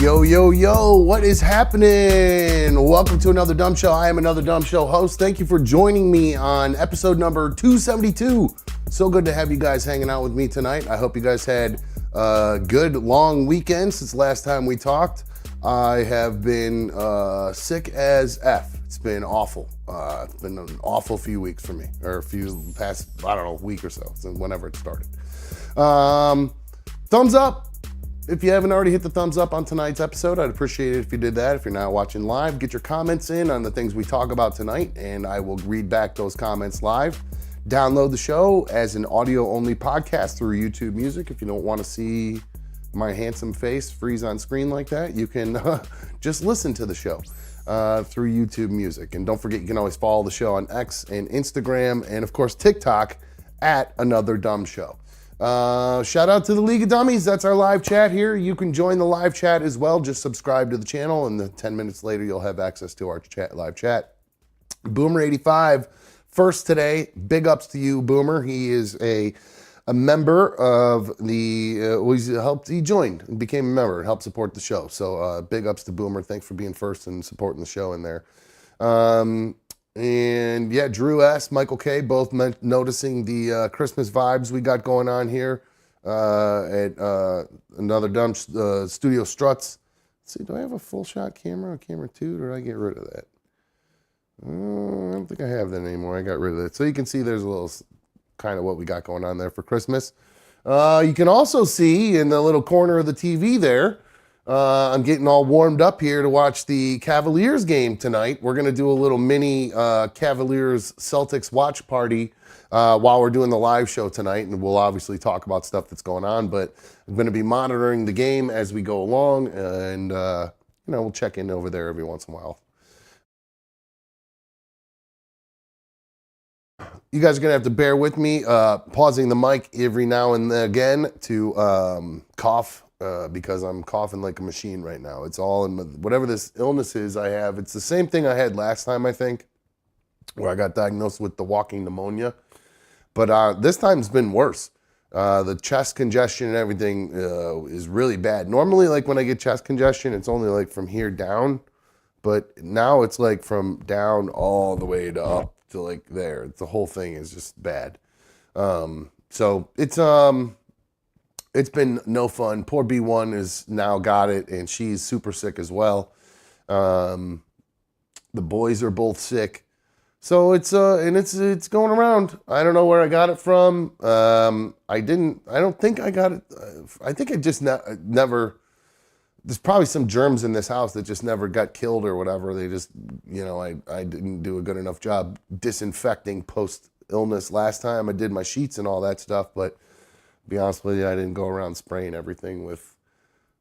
Yo, yo, yo, what is happening? Welcome to Another Dumb Show. I am Another Dumb Show host. Thank you for joining me on episode number 272. So good to have you guys hanging out with me tonight. I hope you guys had a good long weekend since last time we talked. I have been sick as F. It's been awful. It's been an awful few weeks for me, or past, week or so, since whenever it started. Thumbs up. If you haven't already hit the thumbs up on tonight's episode, I'd appreciate it if you did that. If you're not watching live, get your comments in on the things we talk about tonight, and I will read back those comments live. Download the show as an audio-only podcast through YouTube Music. If you don't want to see my handsome face freeze on screen like that, you can just listen to the show through YouTube Music. And don't forget, you can always follow the show on X and Instagram, and of course TikTok at Another Dumb Show. Shout out to the League of Dummies. That's our live chat here. You can join the live chat as well. Just subscribe to the channel, and then 10 minutes later you'll have access to our live chat. Boomer85 first today. Big ups to you, Boomer. He is a member of the he joined and became a member and helped support the show. So big ups to Boomer. Thanks for being first and supporting the show in there. And yeah, Drew S., Michael K., both noticing the Christmas vibes we got going on here at Another Dumb Studio Struts. Let's see, do I have a full shot camera, camera 2, or did I get rid of that? I don't think I have that anymore. I got rid of it. So you can see there's a little kind of what we got going on there for Christmas. You can also see in the little corner of the TV there, I'm getting all warmed up here to watch the Cavaliers game tonight. We're going to do a little mini Cavaliers-Celtics watch party while we're doing the live show tonight, and we'll obviously talk about stuff that's going on, but I'm going to be monitoring the game as we go along, and we'll check in over there every once in a while. You guys are going to have to bear with me, pausing the mic every now and again to cough. Because I'm coughing like a machine right now. It's all in whatever this illness is I have. It's the same thing I had last time, I think, where I got diagnosed with the walking pneumonia. But this time's been worse. The chest congestion and everything is really bad. Normally, like when I get chest congestion, it's only like from here down. But now it's like from down all the way to up to like there. The whole thing is just bad. So it's been no fun. Poor B1 has now got it, and she's super sick as well. The boys are both sick. So it's going around. I don't know where I got it from. I don't think I got it. I think I just never, there's probably some germs in this house that just never got killed or whatever. They just, I didn't do a good enough job disinfecting post-illness last time. I did my sheets and all that stuff, but to be honest with you, I didn't go around spraying everything with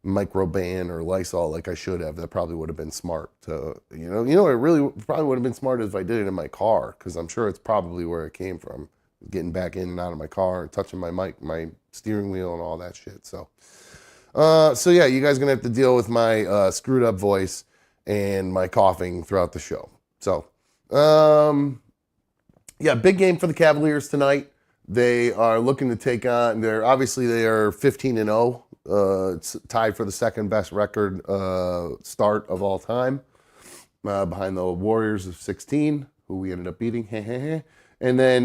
Microban or Lysol like I should have. That probably would have been smart. It really probably would have been smart if I did it in my car, because I'm sure it's probably where it came from. Getting back in and out of my car and touching my steering wheel and all that shit. So yeah, you guys are gonna have to deal with my screwed up voice and my coughing throughout the show. So yeah, big game for the Cavaliers tonight. They are looking to take on, they are 15-0. It's tied for the second best record start of all time, behind the Warriors of 16, who we ended up beating. And then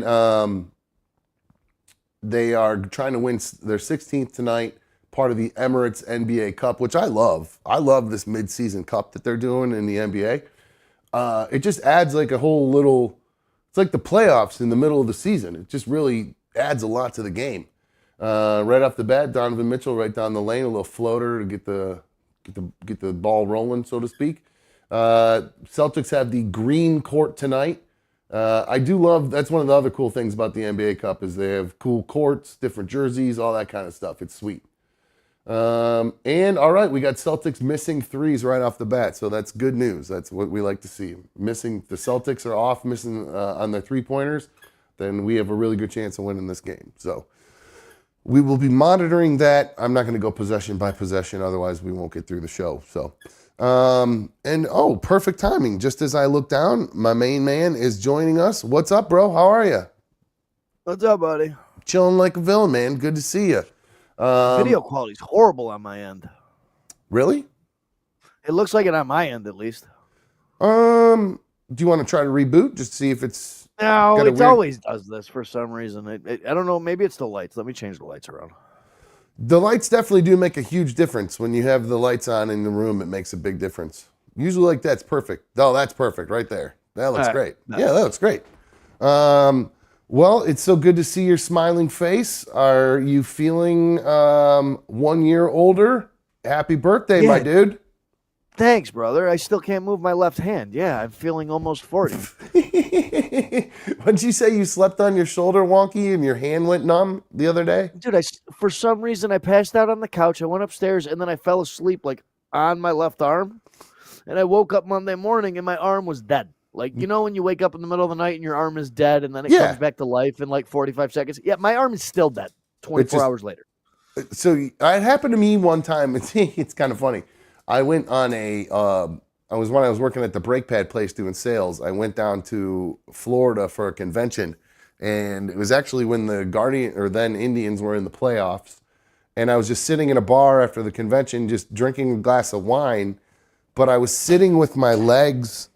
they are trying to win their 16th tonight, part of the Emirates NBA Cup, which I love. I love this mid-season cup that they're doing in the NBA. It just adds like a whole little, it's like the playoffs in the middle of the season. It just really adds a lot to the game. Right off the bat, Donovan Mitchell right down the lane, a little floater to get the ball rolling, so to speak. Celtics have the green court tonight. I do love, that's one of the other cool things about the NBA Cup is they have cool courts, different jerseys, all that kind of stuff. It's sweet. And all right, we got Celtics missing threes right off the bat, so that's good news. That's what we like to see. The Celtics are off missing on their three-pointers, then we have a really good chance of winning this game. So we will be monitoring that. I'm not going to go possession by possession, otherwise we won't get through the show. So, perfect timing. Just as I look down, my main man is joining us. What's up, bro? How are you? What's up, buddy? Chilling like a villain, man. Good to see you. Video quality's horrible on my end. Really? It looks like it on my end, at least. Do you want to try to reboot just to see if it's No, got a it weird? always does this for some reason. I don't know. Maybe it's the lights. Let me change the lights around. The lights definitely do make a huge difference. When you have the lights on in the room, it makes a big difference. Usually like that's perfect. Oh, that's perfect right there. That looks All right. great. Nice. Yeah, that looks great. Well, it's so good to see your smiling face. Are you feeling 1 year older? Happy birthday, my Yeah. dude. Thanks, brother. I still can't move my left hand. Yeah, I'm feeling almost 40. What'd you say you slept on your shoulder wonky and your hand went numb the other day? Dude, for some reason I passed out on the couch. I went upstairs and then I fell asleep like on my left arm. And I woke up Monday morning and my arm was dead. Like, you know when you wake up in the middle of the night and your arm is dead and then it comes back to life in like 45 seconds? Yeah, my arm is still dead 24 hours later. So it happened to me one time. It's kind of funny. I went on when I was working at the brake pad place doing sales. I went down to Florida for a convention, and it was actually when the Guardian or then Indians were in the playoffs. And I was just sitting in a bar after the convention, just drinking a glass of wine. But I was sitting with my legs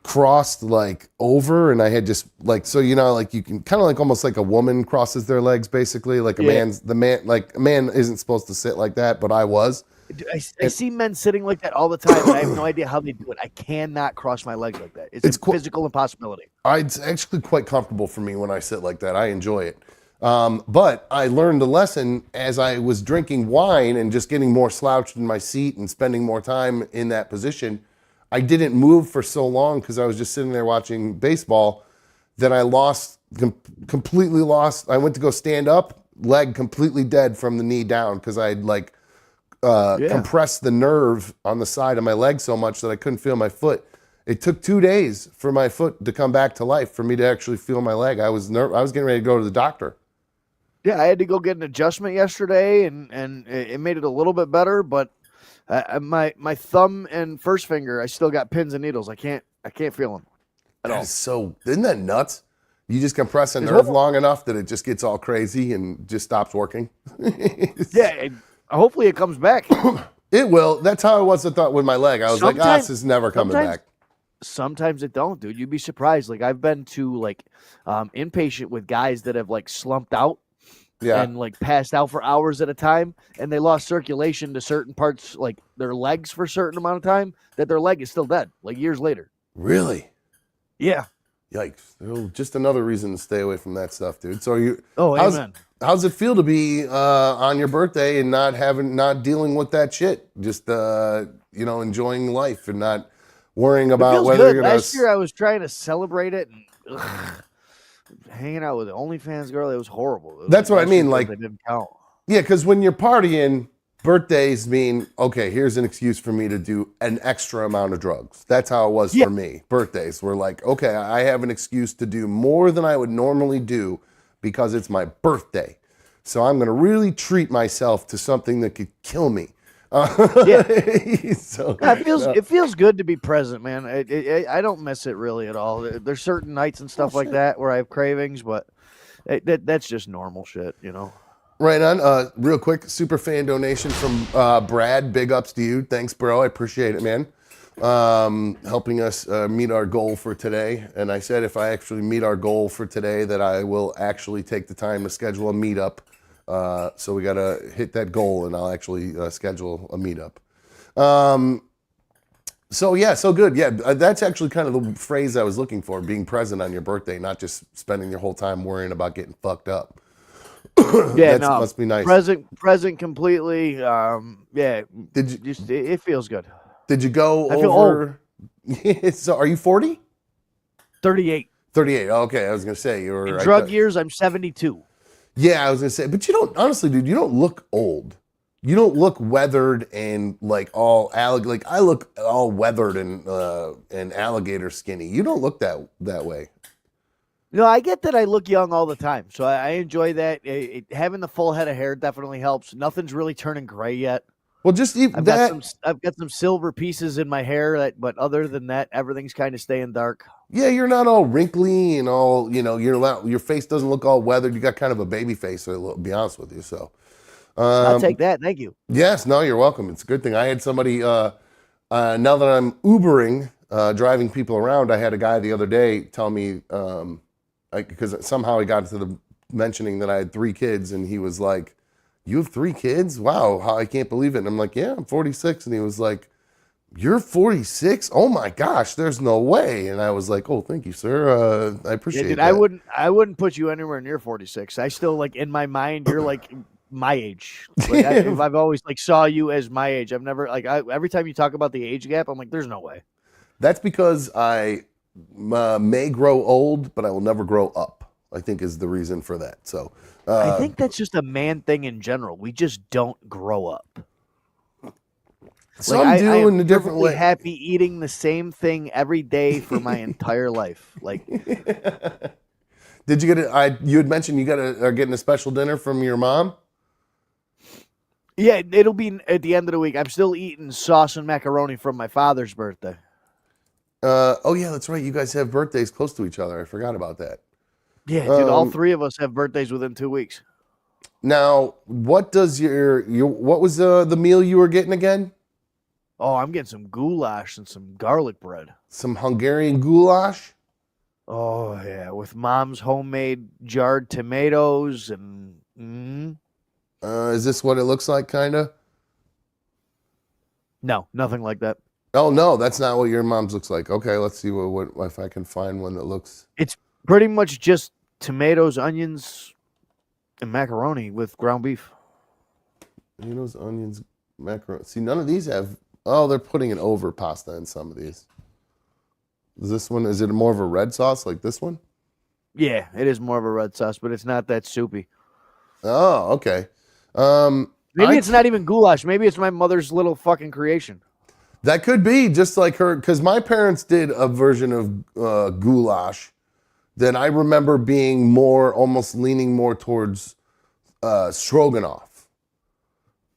crossed like over, and I had just like, so like you can kind of like almost like a woman crosses their legs, basically like a man isn't supposed to sit like that, but I was. Dude, I see men sitting like that all the time, and I have no idea how they do it. I cannot cross my legs like that. It's a physical impossibility. It's actually quite comfortable for me when I sit like that. I enjoy it. But I learned a lesson as I was drinking wine and just getting more slouched in my seat and spending more time in that position. I didn't move for so long because I was just sitting there watching baseball that I completely lost. I went to go stand up, leg completely dead from the knee down because I'd compressed the nerve on the side of my leg so much that I couldn't feel my foot. It took 2 days for my foot to come back to life, for me to actually feel my leg. I was getting ready to go to the doctor. Yeah, I had to go get an adjustment yesterday, and it made it a little bit better, but my thumb and first finger, I still got pins and needles. I can't feel them at all. Isn't that nuts? You just compress a nerve long enough that it just gets all crazy and just stops working. Yeah, hopefully it comes back. It will. That's how I was with my leg. I was like, this is never coming back. Sometimes it don't, dude. You'd be surprised. Like I've been to like inpatient with guys that have like slumped out. Yeah. And like passed out for hours at a time, and they lost circulation to certain parts, like their legs for a certain amount of time, that their leg is still dead, like years later. Really? Yeah. Yikes. Just another reason to stay away from that stuff, dude. So amen. How's it feel to be on your birthday and not dealing with that shit? Just enjoying life and not worrying about whether you're gonna. Last year I was trying to celebrate it and hanging out with the OnlyFans girl, it was horrible. That's what I mean. Like, it didn't count. Yeah, because when you're partying, birthdays mean, okay, here's an excuse for me to do an extra amount of drugs. That's how it was for me. Birthdays were like, okay, I have an excuse to do more than I would normally do because it's my birthday. So I'm going to really treat myself to something that could kill me. It feels good to be present, man. I don't miss it really at all. There's certain nights and stuff like that where I have cravings, but that's just normal shit, you know. Right on. Real quick, super fan donation from Brad. Big ups to you. Thanks, bro. I appreciate it, man. Helping us meet our goal for today. And I said if I actually meet our goal for today, that I will actually take the time to schedule a meetup. So we got to hit that goal, and I'll actually schedule a meetup. So good. Yeah, that's actually kind of the phrase I was looking for, being present on your birthday, not just spending your whole time worrying about getting fucked up. Must be nice. Present completely. It feels good. Did you go I feel over? So are you 40? 38. 38. Okay, I was gonna say you were. In drug years, I'm 72. Yeah, I was gonna say, but you don't. Honestly, dude, you don't look old. You don't look weathered and like all like I look all weathered and alligator skinny. You don't look that way. No, I get that I look young all the time, so I enjoy that. Having the full head of hair definitely helps. Nothing's really turning gray yet. Well, just even I've got some silver pieces in my hair, but other than that, everything's kind of staying dark. Yeah, you're not all wrinkly and all, your face doesn't look all weathered. You got kind of a baby face, to be honest with you. So I'll take that. Thank you. Yes, no, you're welcome. It's a good thing. I had somebody, now that I'm Ubering, driving people around, I had a guy the other day tell me, because somehow he got to the mentioning that I had 3 kids, and he was like, "You have 3 kids? Wow, how, I can't believe it." And I'm like, "Yeah, I'm 46." And he was like, "You're 46? Oh my gosh, there's no way." And I was like, "Oh, thank you, sir. I Yeah, appreciate dude, that." I wouldn't put you anywhere near 46. I still like in my mind, you're like my age. Like I've always like saw you as my age. I've never like every time you talk about the age gap, I'm like, there's no way. That's because I may grow old, but I will never grow up, I think is the reason for that. So I think that's just a man thing in general. We just don't grow up. some I do am in a different perfectly way. happy eating the same thing every day for my entire life. Like, Did you get it? You had mentioned you are getting a special dinner from your mom. yeah, it'll be at the end of the week. I'm still eating sauce and macaroni from my father's birthday. Oh yeah, that's right. You guys have birthdays close to each other. I forgot about that. Yeah, dude, all 3 of us have birthdays within 2 weeks. Now, what does your what was the meal you were getting again? Oh, I'm getting some goulash and some garlic bread. Some Hungarian goulash. Oh yeah, with mom's homemade jarred tomatoes and Is this what it looks like, kind of? no, nothing like that. Oh no, that's not what your mom's looks like. Okay, let's see what if I can find one that looks. It's pretty much just tomatoes, onions, and macaroni with ground beef. Tomatoes, onions, macaroni. See, none of these have. Oh, they're putting an over pasta in some of these. Is this one? Is it more of a red sauce like this one? Yeah, it is more of a red sauce, but it's not that soupy. Oh, okay. Maybe it's not even goulash. Maybe it's my mother's little fucking creation. That could be just like her, because my parents did a version of goulash that I remember being more, almost leaning more towards stroganoff.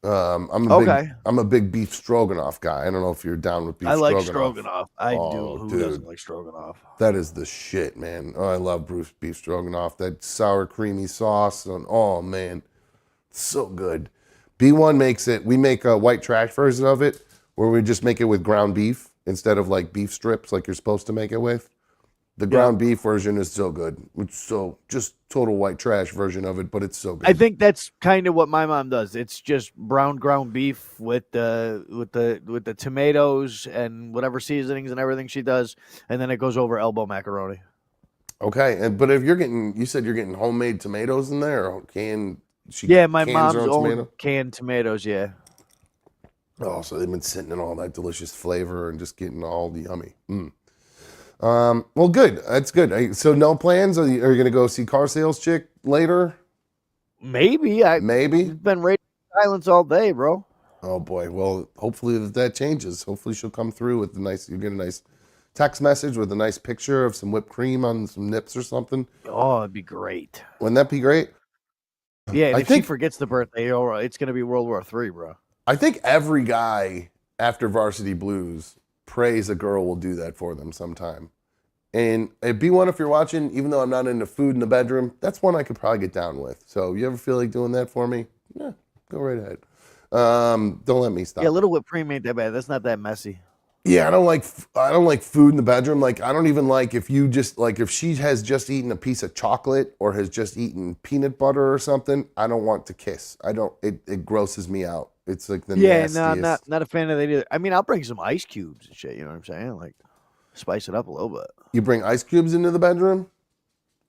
I'm a big beef stroganoff guy. I don't know if you're down with beef I stroganoff. like stroganoff. I do. Who dude. doesn't like stroganoff? That is the shit, man. Oh, I love beef stroganoff. That sour creamy sauce. And, oh man, so good. B1 makes it. We make a white trash version of it, where we just make it with ground beef instead of like beef strips like you're supposed to make it with. The ground beef version is so good. It's so just total white trash version of it, but it's so good. I think that's kind of what my mom does. It's just brown ground beef with the tomatoes and whatever seasonings and everything she does, and then it goes over elbow macaroni. Okay, but if you said you're getting homemade tomatoes in there, or canned. My mom's own canned tomatoes. Yeah. Oh, so they've been sitting in all that delicious flavor and just getting all the yummy. Well, good. That's good. So no plans? Are you going to go see Car Sales Chick later? Maybe. Maybe. I've been radio silence all day, bro. Oh boy. Well, hopefully that changes. Hopefully she'll come through with you get a nice text message with a nice picture of some whipped cream on some nips or something. Oh, it'd be great. Wouldn't that be great? Yeah, and if she forgets the birthday, it's going to be World War III, bro. I think every guy after Varsity Blues prays a girl will do that for them sometime. And it'd be one if you're watching, even though I'm not into food in the bedroom, that's one I could probably get down with. So you ever feel like doing that for me? Yeah, go right ahead. Don't let me stop. Yeah, a little whipped cream ain't that bad. That's not that messy. Yeah, I don't like food in the bedroom. Like I don't even like if she has just eaten a piece of chocolate or has just eaten peanut butter or something, I don't want to kiss. It grosses me out. It's like the nastiest. No, not a fan of that either. I mean, I'll bring some ice cubes and shit, you know what I'm saying? Like spice it up a little bit. You bring ice cubes into the bedroom?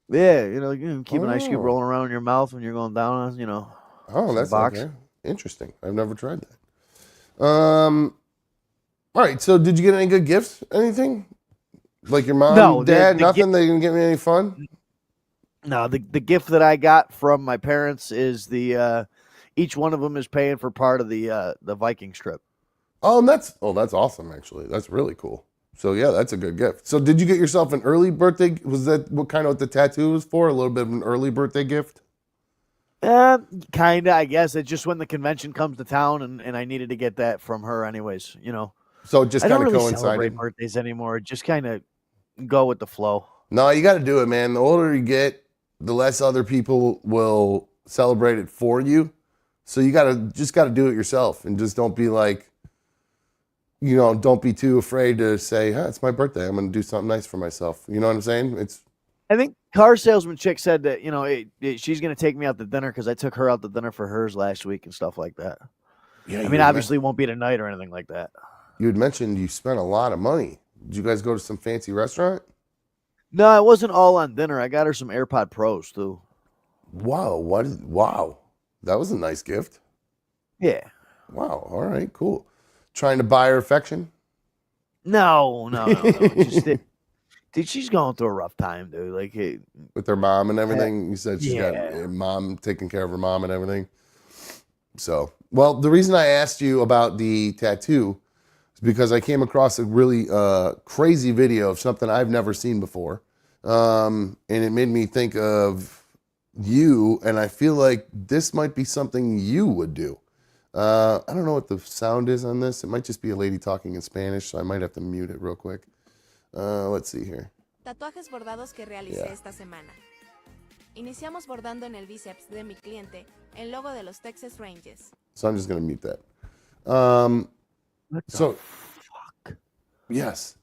Yeah, you keep an ice cube rolling around in your mouth when you're going down on, Oh, that's box. Okay. Interesting. I've never tried that. All right, so did you get any good gifts? Anything? Like your mom, dad, nothing? They didn't get me any fun? No, the gift that I got from my parents is each one of them is paying for part of the Viking strip. Oh, and that's awesome, actually. That's really cool. So yeah, that's a good gift. So did you get yourself an early birthday? Was that what the tattoo was for? A little bit of an early birthday gift? Kinda, I guess. It's just when the convention comes to town and I needed to get that from her anyways, So it just I kind don't of really coincided. celebrate birthdays anymore. Just kind of go with the flow. No, you got to do it, man. The older you get, the less other people will celebrate it for you. So you just got to do it yourself and just don't be like, don't be too afraid to say, it's my birthday. I'm going to do something nice for myself. You know what I'm saying? I think car salesman chick said that she's gonna take me out to dinner because I took her out to dinner for hers last week and stuff like that. Yeah, I mean, obviously, it won't be tonight or anything like that. you had mentioned you spent a lot of money. Did you guys go to some fancy restaurant? No, it wasn't all on dinner. I got her some AirPod Pros too. Wow, wow. That was a nice gift. Yeah. Wow, all right, cool. Trying to buy her affection? No. Dude, she's going through a rough time, dude. Like, With her mom and everything? You said she's got Yeah. mom taking care of her mom and everything. So, well, the reason I asked you about the tattoo is because I came across a really crazy video of something I've never seen before. And it made me think of you, and I feel like this might be something you would do. I don't know what the sound is on this. It might just be a lady talking in Spanish, so I might have to mute it real quick. Let's see here. Tatuajes bordados que realicé esta semana. Iniciamos bordando en el bíceps de mi cliente el logo de los Texas Rangers. So I'm just going to mute that. what the So- fuck? Yes.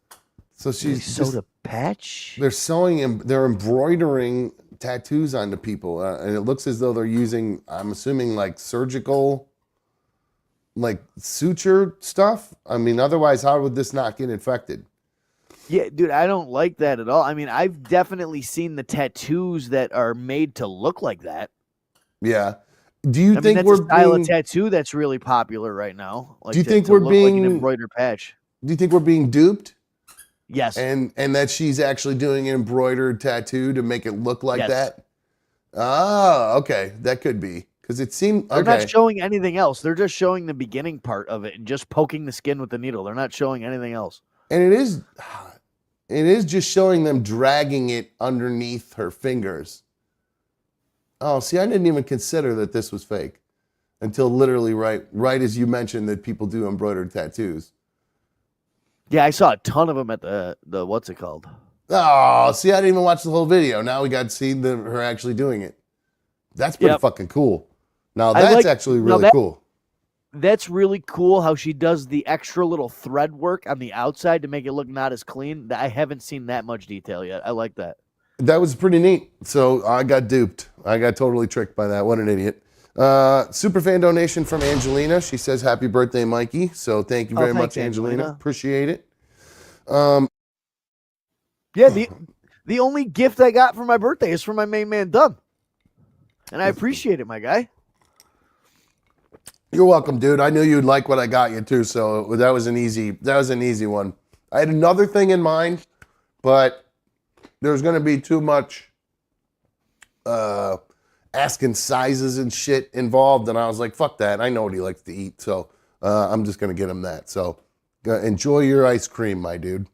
So she's Soda patch? they're sewing, they're embroidering tattoos onto people, and it looks as though they're using, I'm assuming, like surgical, like suture stuff. I mean, otherwise, how would this not get infected? Yeah, dude, I don't like that at all. I mean, I've definitely seen the tattoos that are made to look like that. Yeah. Do you I mean, think that's we're a style being? of tattoo that's really popular right now. Like, Do you think to we're look being- like an embroidered patch? Do you think we're being duped? Yes. And that she's actually doing an embroidered tattoo to make it look like Yes. that? Oh, okay. That could be. Because it seemed They're okay. not showing anything else. They're just showing the beginning part of it and just poking the skin with the needle. They're not showing anything else. And it is just showing them dragging it underneath her fingers. Oh, see, I didn't even consider that this was fake until literally right as you mentioned that people do embroidered tattoos. Yeah, I saw a ton of them at the what's it called? Oh, see, I didn't even watch the whole video. Now we got to see her actually doing it. That's pretty Yep. fucking cool. Now I that's like- actually now really that- cool. That's really cool how she does the extra little thread work on the outside to make it look not as clean. I haven't seen that much detail yet. I like that. That was pretty neat. So I got duped. I got totally tricked by that. What an idiot. Super fan donation from Angelina. She says, "Happy birthday, Mikey." So thank you very thanks, much, Angelina. Angelina. Appreciate it. Yeah, the only gift I got for my birthday is from my main man Dub. And I appreciate it, my guy. You're welcome, dude. I knew you'd like what I got you too, so that was an easy one. I had another thing in mind, but there's gonna be too much asking sizes and shit involved, and I was like, fuck that. I know what he likes to eat, so I'm just gonna get him that. So enjoy your ice cream, my dude.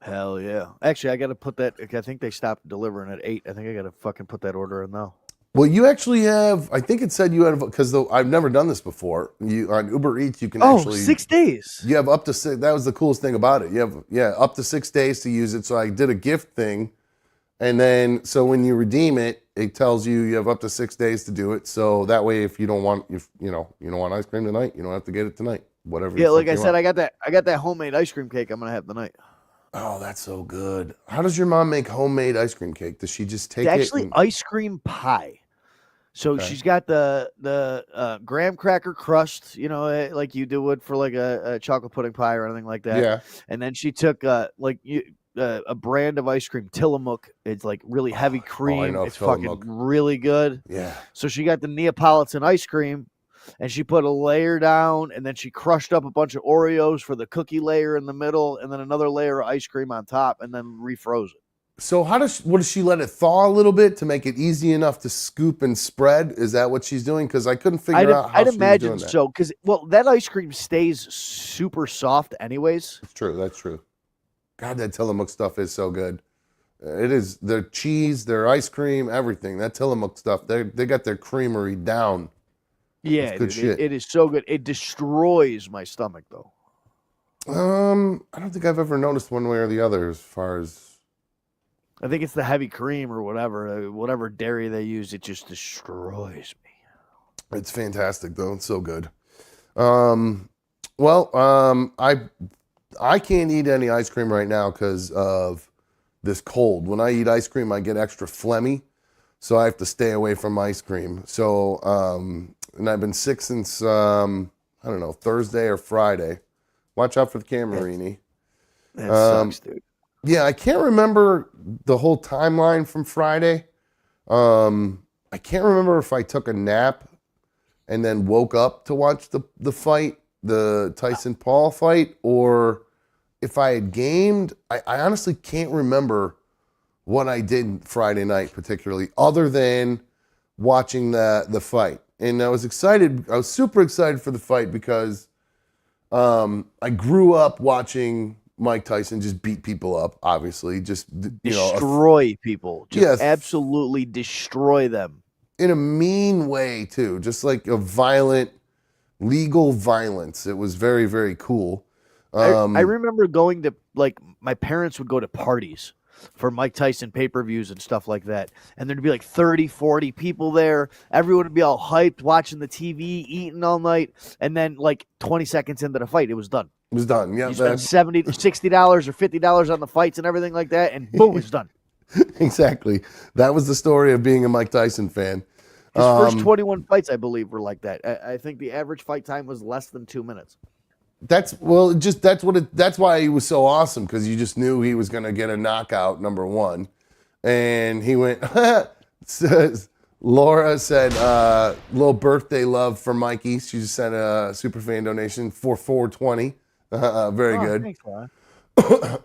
Hell yeah. Actually, I got to put that. I think they stopped delivering at 8. I think I got to fucking put that order in now. Well, you actually have, I think it said you had, because I've never done this before. You on Uber Eats, you can actually 6 days. You have up to 6. That was the coolest thing about it. You have up to 6 days to use it. So I did a gift thing, and then so when you redeem it, it tells you have up to 6 days to do it. So that way, if you don't want you don't want ice cream tonight, you don't have to get it tonight. Whatever. Yeah, the like fuck I you said, want. I got that homemade ice cream cake I'm gonna have tonight. Oh, that's so good. How does your mom make homemade ice cream cake? Does she just take It's it? actually and- ice cream pie. So Okay. she's got the graham cracker crust, like you would for like a chocolate pudding pie or anything like that. Yeah. And then she took a brand of ice cream, Tillamook. It's like really heavy cream. know It's fucking Tillamook. really good. Yeah. So she got the Neapolitan ice cream, and she put a layer down, and then she crushed up a bunch of Oreos for the cookie layer in the middle, and then another layer of ice cream on top, and then refroze it. So what does she let it thaw a little bit to make it easy enough to scoop and spread? Is that what she's doing? Because I couldn't figure out how I'd she was imagine doing that. so, because that ice cream stays super soft anyways. That's true. That's true. God, that Tillamook stuff is so good. It is their cheese, their ice cream, everything. That Tillamook stuff, they got their creamery down. Yeah, That's good dude, shit. it is so good. It destroys my stomach though. I don't think I've ever noticed one way or the other as far as. I think it's the heavy cream or whatever dairy they use. It just destroys me. It's fantastic though. It's so good. Well, I can't eat any ice cream right now because of this cold. When I eat ice cream, I get extra phlegmy, so I have to stay away from ice cream. So, and I've been sick since I don't know, Thursday or Friday. Watch out for the camera, Rini. That sucks, dude. Yeah, I can't remember the whole timeline from Friday. I can't remember if I took a nap and then woke up to watch the fight, the Tyson-Paul fight, or if I had gamed. I honestly can't remember what I did Friday night particularly, other than watching the fight. And I was excited. I was super excited for the fight because I grew up watching Mike Tyson just beat people up, obviously. Just, Destroy people. Just Yes. absolutely destroy them. In a mean way, too. Just like a violent, legal violence. It was very, very cool. I remember going to, like, my parents would go to parties for Mike Tyson pay-per-views and stuff like that. And there'd be like 30, 40 people there. Everyone would be all hyped, watching the TV, eating all night. And then like 20 seconds into the fight, it was done. It was done. Yeah, You spend $70, $60 or $50 on the fights and everything like that, and boom, it's done. Exactly. That was the story of being a Mike Tyson fan. His first 21 fights, I believe, were like that. I think the average fight time was less than 2 minutes. That's why he was so awesome, because you just knew he was going to get a knockout, number one. And he went, Laura said, little birthday love for Mikey. She just sent a superfan donation for 420. Very good. Thanks, Laura.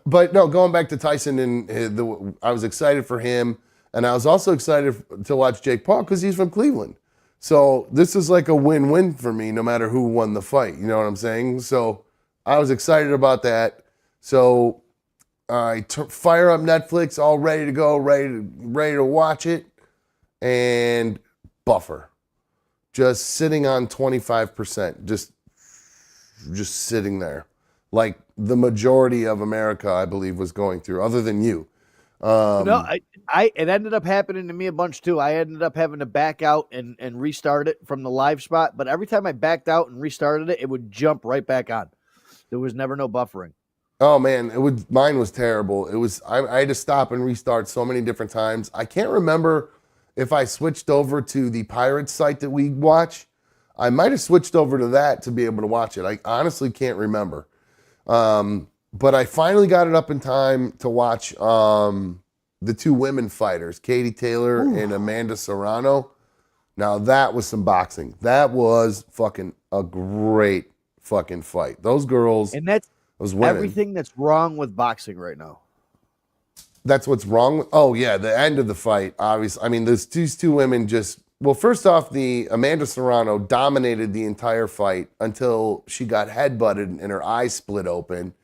But no, going back to Tyson, and I was excited for him. And I was also excited to watch Jake Paul because he's from Cleveland. So this is like a win-win for me, no matter who won the fight. You know what I'm saying? So I was excited about that. So I fire up Netflix, all ready to go, ready to watch it, and buffer. Just sitting on 25%, just sitting there, like the majority of America, I believe, was going through, other than you. It ended up happening to me a bunch too. I ended up having to back out and restart it from the live spot. But every time I backed out and restarted it, it would jump right back on. There was never no buffering. Oh man, mine was terrible. I had to stop and restart so many different times. I can't remember if I switched over to the Pirates site that we watch. I might have switched over to that to be able to watch it. I honestly can't remember. But I finally got it up in time to watch the two women fighters, Katie Taylor and Amanda Serrano. Now that was some boxing. That was fucking a great fucking fight. Those girls, And that's those women. everything that's wrong with boxing right now. That's what's wrong with. Oh yeah, the end of the fight. Obviously, I mean, these two women just. Well, first off, the Amanda Serrano dominated the entire fight until she got headbutted and her eyes split open,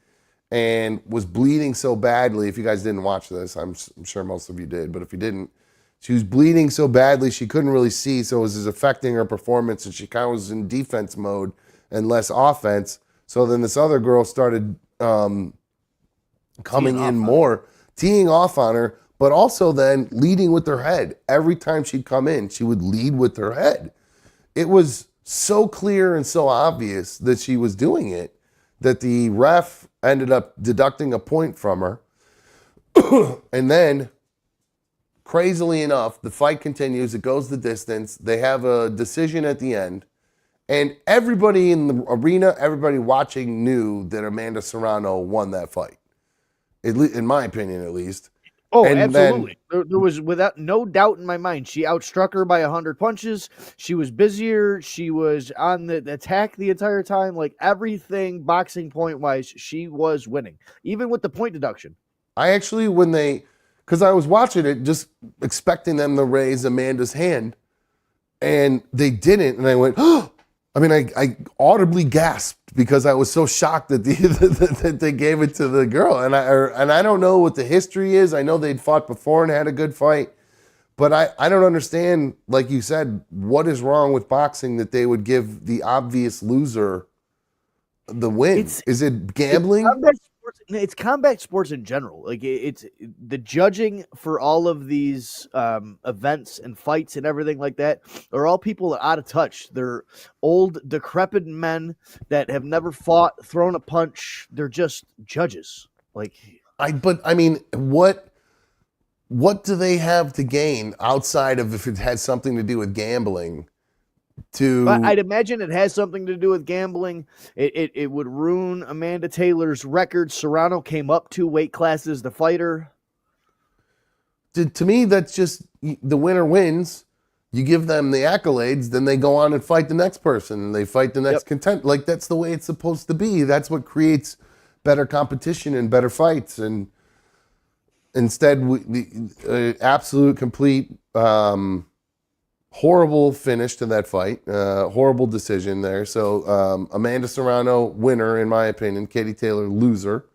and was bleeding so badly. If you guys didn't watch this, I'm sure most of you did, but if you didn't, she was bleeding so badly she couldn't really see, so it was affecting her performance, and she kind of was in defense mode and less offense. So then this other girl started coming in more, teeing off on her, but also then leading with her head. Every time she'd come in, she would lead with her head. It was so clear and so obvious that she was doing it that the ref ended up deducting a point from her. And then, crazily enough, the fight continues. It goes the distance. They have a decision at the end. And everybody in the arena, everybody watching knew that Amanda Serrano won that fight. In my opinion, at least. Oh, And absolutely. There was without no doubt in my mind. She outstruck her by 100 punches. She was busier. She was on the attack the entire time. Like everything boxing point wise, she was winning, even with the point deduction. I actually, because I was watching it, just expecting them to raise Amanda's hand, and they didn't, and I went, oh! I mean, I audibly gasped because I was so shocked that that they gave it to the girl, and I don't know what the history is. I know they'd fought before and had a good fight, but I don't understand, like you said, what is wrong with boxing that they would give the obvious loser the win? Is it gambling? sports. It's combat sports in general. Like it's the judging for all of these events and fights and everything like that are all people out of touch. They're old, decrepit men that have never fought, thrown a punch. They're just judges. Like But I mean, what do they have to gain outside of if it has something to do with gambling? I'd imagine it has something to do with gambling. It would ruin Amanda Taylor's record. Serrano came up 2 weight classes to fight her. To me, that's just the winner wins. You give them the accolades, then they go on and fight the next person, and they fight the next contender. Like, that's the way it's supposed to be. That's what creates better competition and better fights. And instead, the absolute, complete, horrible finish to that fight. Horrible decision there. So Amanda Serrano, winner, in my opinion. Katie Taylor, loser.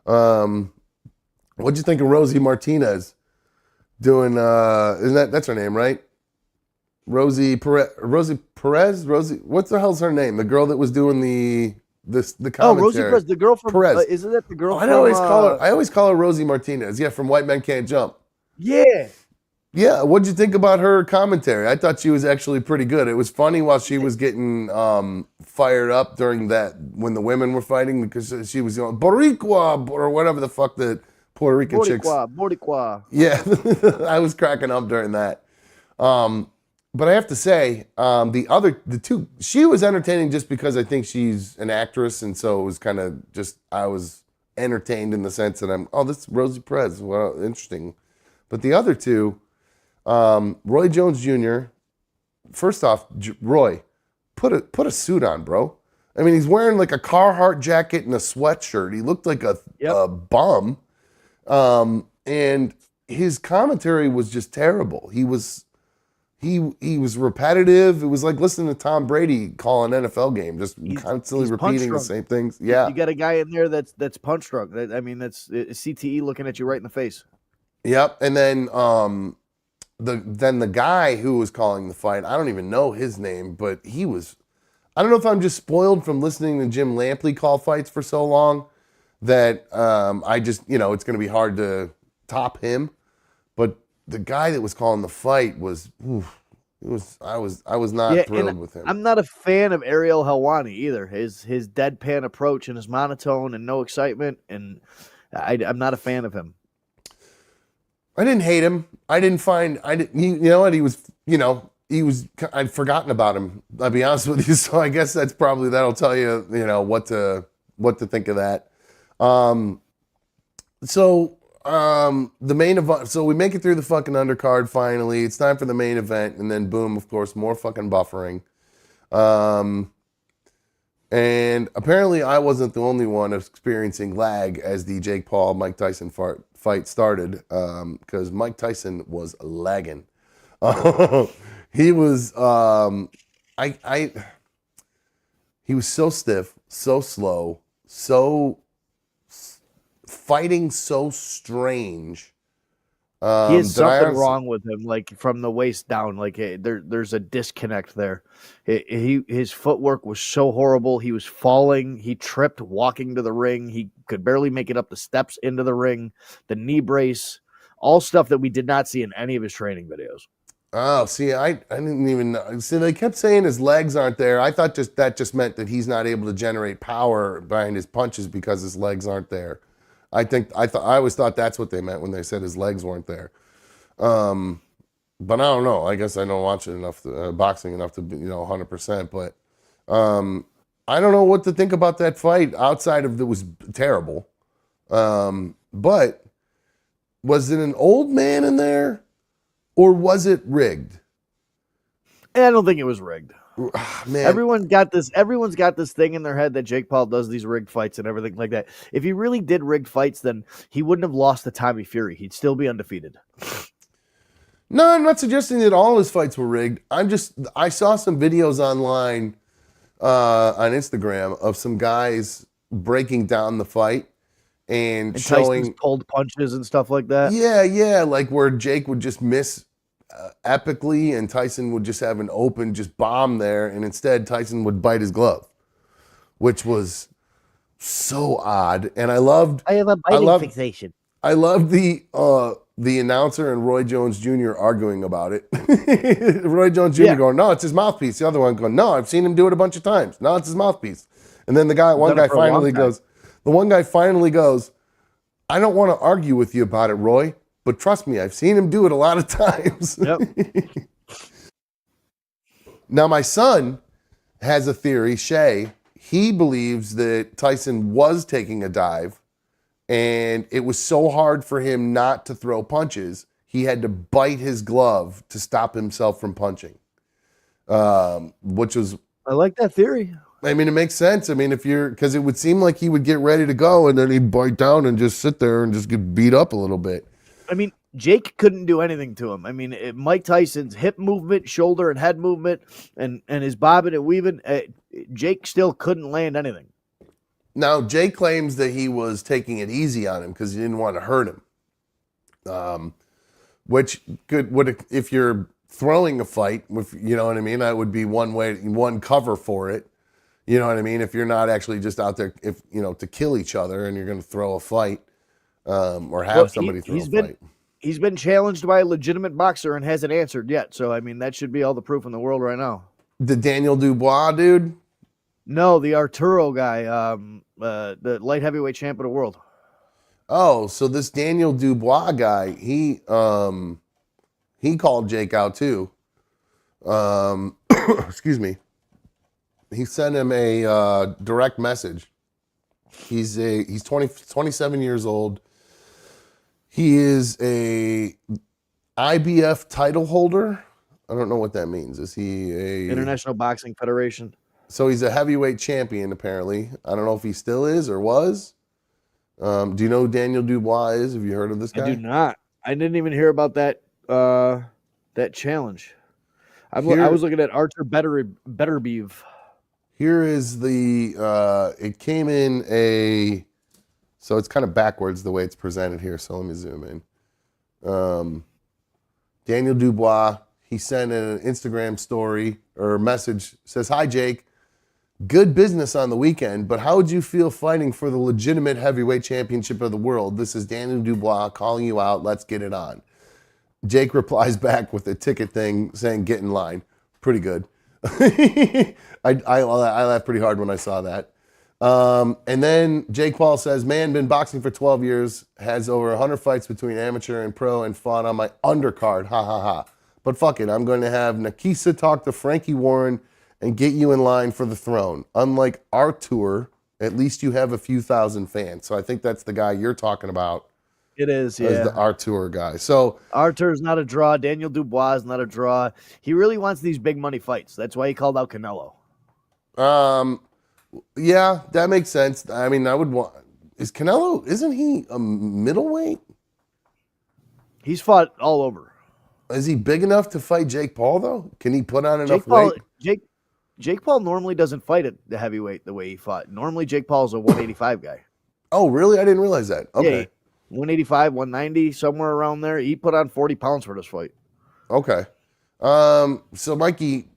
What'd you think of Rosie Martinez doing, that's her name, right? Rosie Perez, what's the hell's her name? The girl that was doing the commentary. Oh, Rosie Perez, the girl from Perez. Isn't that the girl I always call her Rosie Martinez. Yeah, from White Men Can't Jump. Yeah. Yeah, what'd you think about her commentary? I thought she was actually pretty good. It was funny while she was getting fired up during that, when the women were fighting, because she was going, Boricua, or whatever the fuck the Puerto Rican chicks. Boricua. Yeah, I was cracking up during that. But I have to say, the two, she was entertaining just because I think she's an actress, and so it was kind of just, I was entertained in the sense that this is Rosie Perez, well, interesting. But the other two, Roy Jones Jr., first off, Roy, put a suit on, bro. I mean, he's wearing like a Carhartt jacket and a sweatshirt. He looked like a bum. And his commentary was just terrible. He was repetitive. It was like listening to Tom Brady call an NFL game, just constantly repeating the same things. Yeah. You got a guy in there that's punch drunk. I mean, that's CTE looking at you right in the face. Yep. And then the guy who was calling the fight, I don't even know his name, but I don't know if I'm just spoiled from listening to Jim Lampley call fights for so long that I just, it's going to be hard to top him. But the guy that was calling the fight I was not thrilled with him. I'm not a fan of Ariel Helwani either. His deadpan approach and his monotone and no excitement, and I'm not a fan of him. I didn't hate him. I'd forgotten about him. I'll be honest with you. So I guess that'll tell you, what to think of that. The main event, so we make it through the fucking undercard finally. It's time for the main event, and then boom, of course, more fucking buffering. And apparently I wasn't the only one experiencing lag as the Jake Paul Mike Tyson fight started, because Mike Tyson was lagging. He was he was so stiff, so slow, so fighting so strange. He has something wrong with him, like from the waist down. Like there's a disconnect there. His footwork was so horrible. He was falling. He tripped walking to the ring. He could barely make it up the steps into the ring. The knee brace, all stuff that we did not see in any of his training videos. Oh, see, I didn't even know. See, they kept saying his legs aren't there. I thought that just meant that he's not able to generate power behind his punches because his legs aren't there. I always thought that's what they meant when they said his legs weren't there. But I don't know. I guess I don't watch it enough, boxing enough to be, 100%. But I don't know what to think about that fight outside of it was terrible. But was it an old man in there, or was it rigged? I don't think it was rigged. Man. Everyone's got this thing in their head that Jake Paul does these rigged fights and everything like that. If he really did rigged fights, then he wouldn't have lost to Tommy Fury. He'd still be undefeated. No, I'm not suggesting that all his fights were rigged. I saw some videos online on Instagram of some guys breaking down the fight and showing Tyson's pulled punches and stuff like that. Yeah, like where Jake would just miss epically, and Tyson would just have an open just bomb there, and instead Tyson would bite his glove, which was so odd. And I have a I loved fixation. I loved the announcer and Roy Jones Jr. arguing about it. Roy Jones Jr. Yeah. going, no, it's his mouthpiece. The other one going, no, I've seen him do it a bunch of times. No, it's his mouthpiece. And then one done it guy for a long finally time. goes, I don't want to argue with you about it, Roy, but trust me, I've seen him do it a lot of times. Yep. Now, my son has a theory, Shay. He believes that Tyson was taking a dive, and it was so hard for him not to throw punches, he had to bite his glove to stop himself from punching. Which was, I like that theory. I mean, it makes sense. I mean, because it would seem like he would get ready to go, and then he'd bite down and just sit there and just get beat up a little bit. I mean, Jake couldn't do anything to him. I mean, Mike Tyson's hip movement, shoulder and head movement, and his bobbing and weaving, Jake still couldn't land anything. Now, Jake claims that he was taking it easy on him because he didn't want to hurt him. Which if you're throwing a fight, you know what I mean, that would be one cover for it. You know what I mean? If you're not actually just out there, to kill each other and you're going to throw a fight, or have somebody throw a fight. He's been challenged by a legitimate boxer and hasn't answered yet. So, I mean, that should be all the proof in the world right now. The Daniel Dubois dude? No, the Arturo guy, the light heavyweight champ of the world. Oh, so this Daniel Dubois guy, he called Jake out too. Excuse me. He sent him a direct message. He's 27 years old. He is a IBF title holder. I don't know what that means. Is he a International Boxing Federation? So he's a heavyweight champion, apparently. I don't know if he still is or was. Do you know who Daniel Dubois is? Have you heard of this guy? I do not. I didn't even hear about that challenge. I was looking at Archer Betterbeev. Here is it came in so it's kind of backwards the way it's presented here. So let me zoom in. Daniel Dubois, he sent an Instagram story or message, says, "Hi, Jake. Good business on the weekend, but how would you feel fighting for the legitimate heavyweight championship of the world? This is Daniel Dubois calling you out. Let's get it on." Jake replies back with a ticket thing saying, "Get in line." Pretty good. I laughed pretty hard when I saw that. And then Jake Paul says, "Man, been boxing for 12 years, has over 100 fights between amateur and pro, and fought on my undercard. Ha ha ha. But fuck it, I'm going to have Nakisa talk to Frankie Warren and get you in line for the throne. Unlike our tour, at least you have a few thousand fans." So I think that's the guy you're talking about. It is, yeah. As the Artur guy. So Artur's not a draw. Daniel Dubois is not a draw. He really wants these big money fights. That's why he called out Canelo. Yeah, that makes sense. I mean, I would want. Is Canelo? Isn't he a middleweight? He's fought all over. Is he big enough to fight Jake Paul though? Can he put on enough weight? Jake Paul normally doesn't fight at the heavyweight the way he fought. Normally, Jake Paul's a 185 guy. Oh, really? I didn't realize that. Okay. Yeah, 185, 190, somewhere around there. He put on 40 pounds for this fight. Okay. So, Mikey,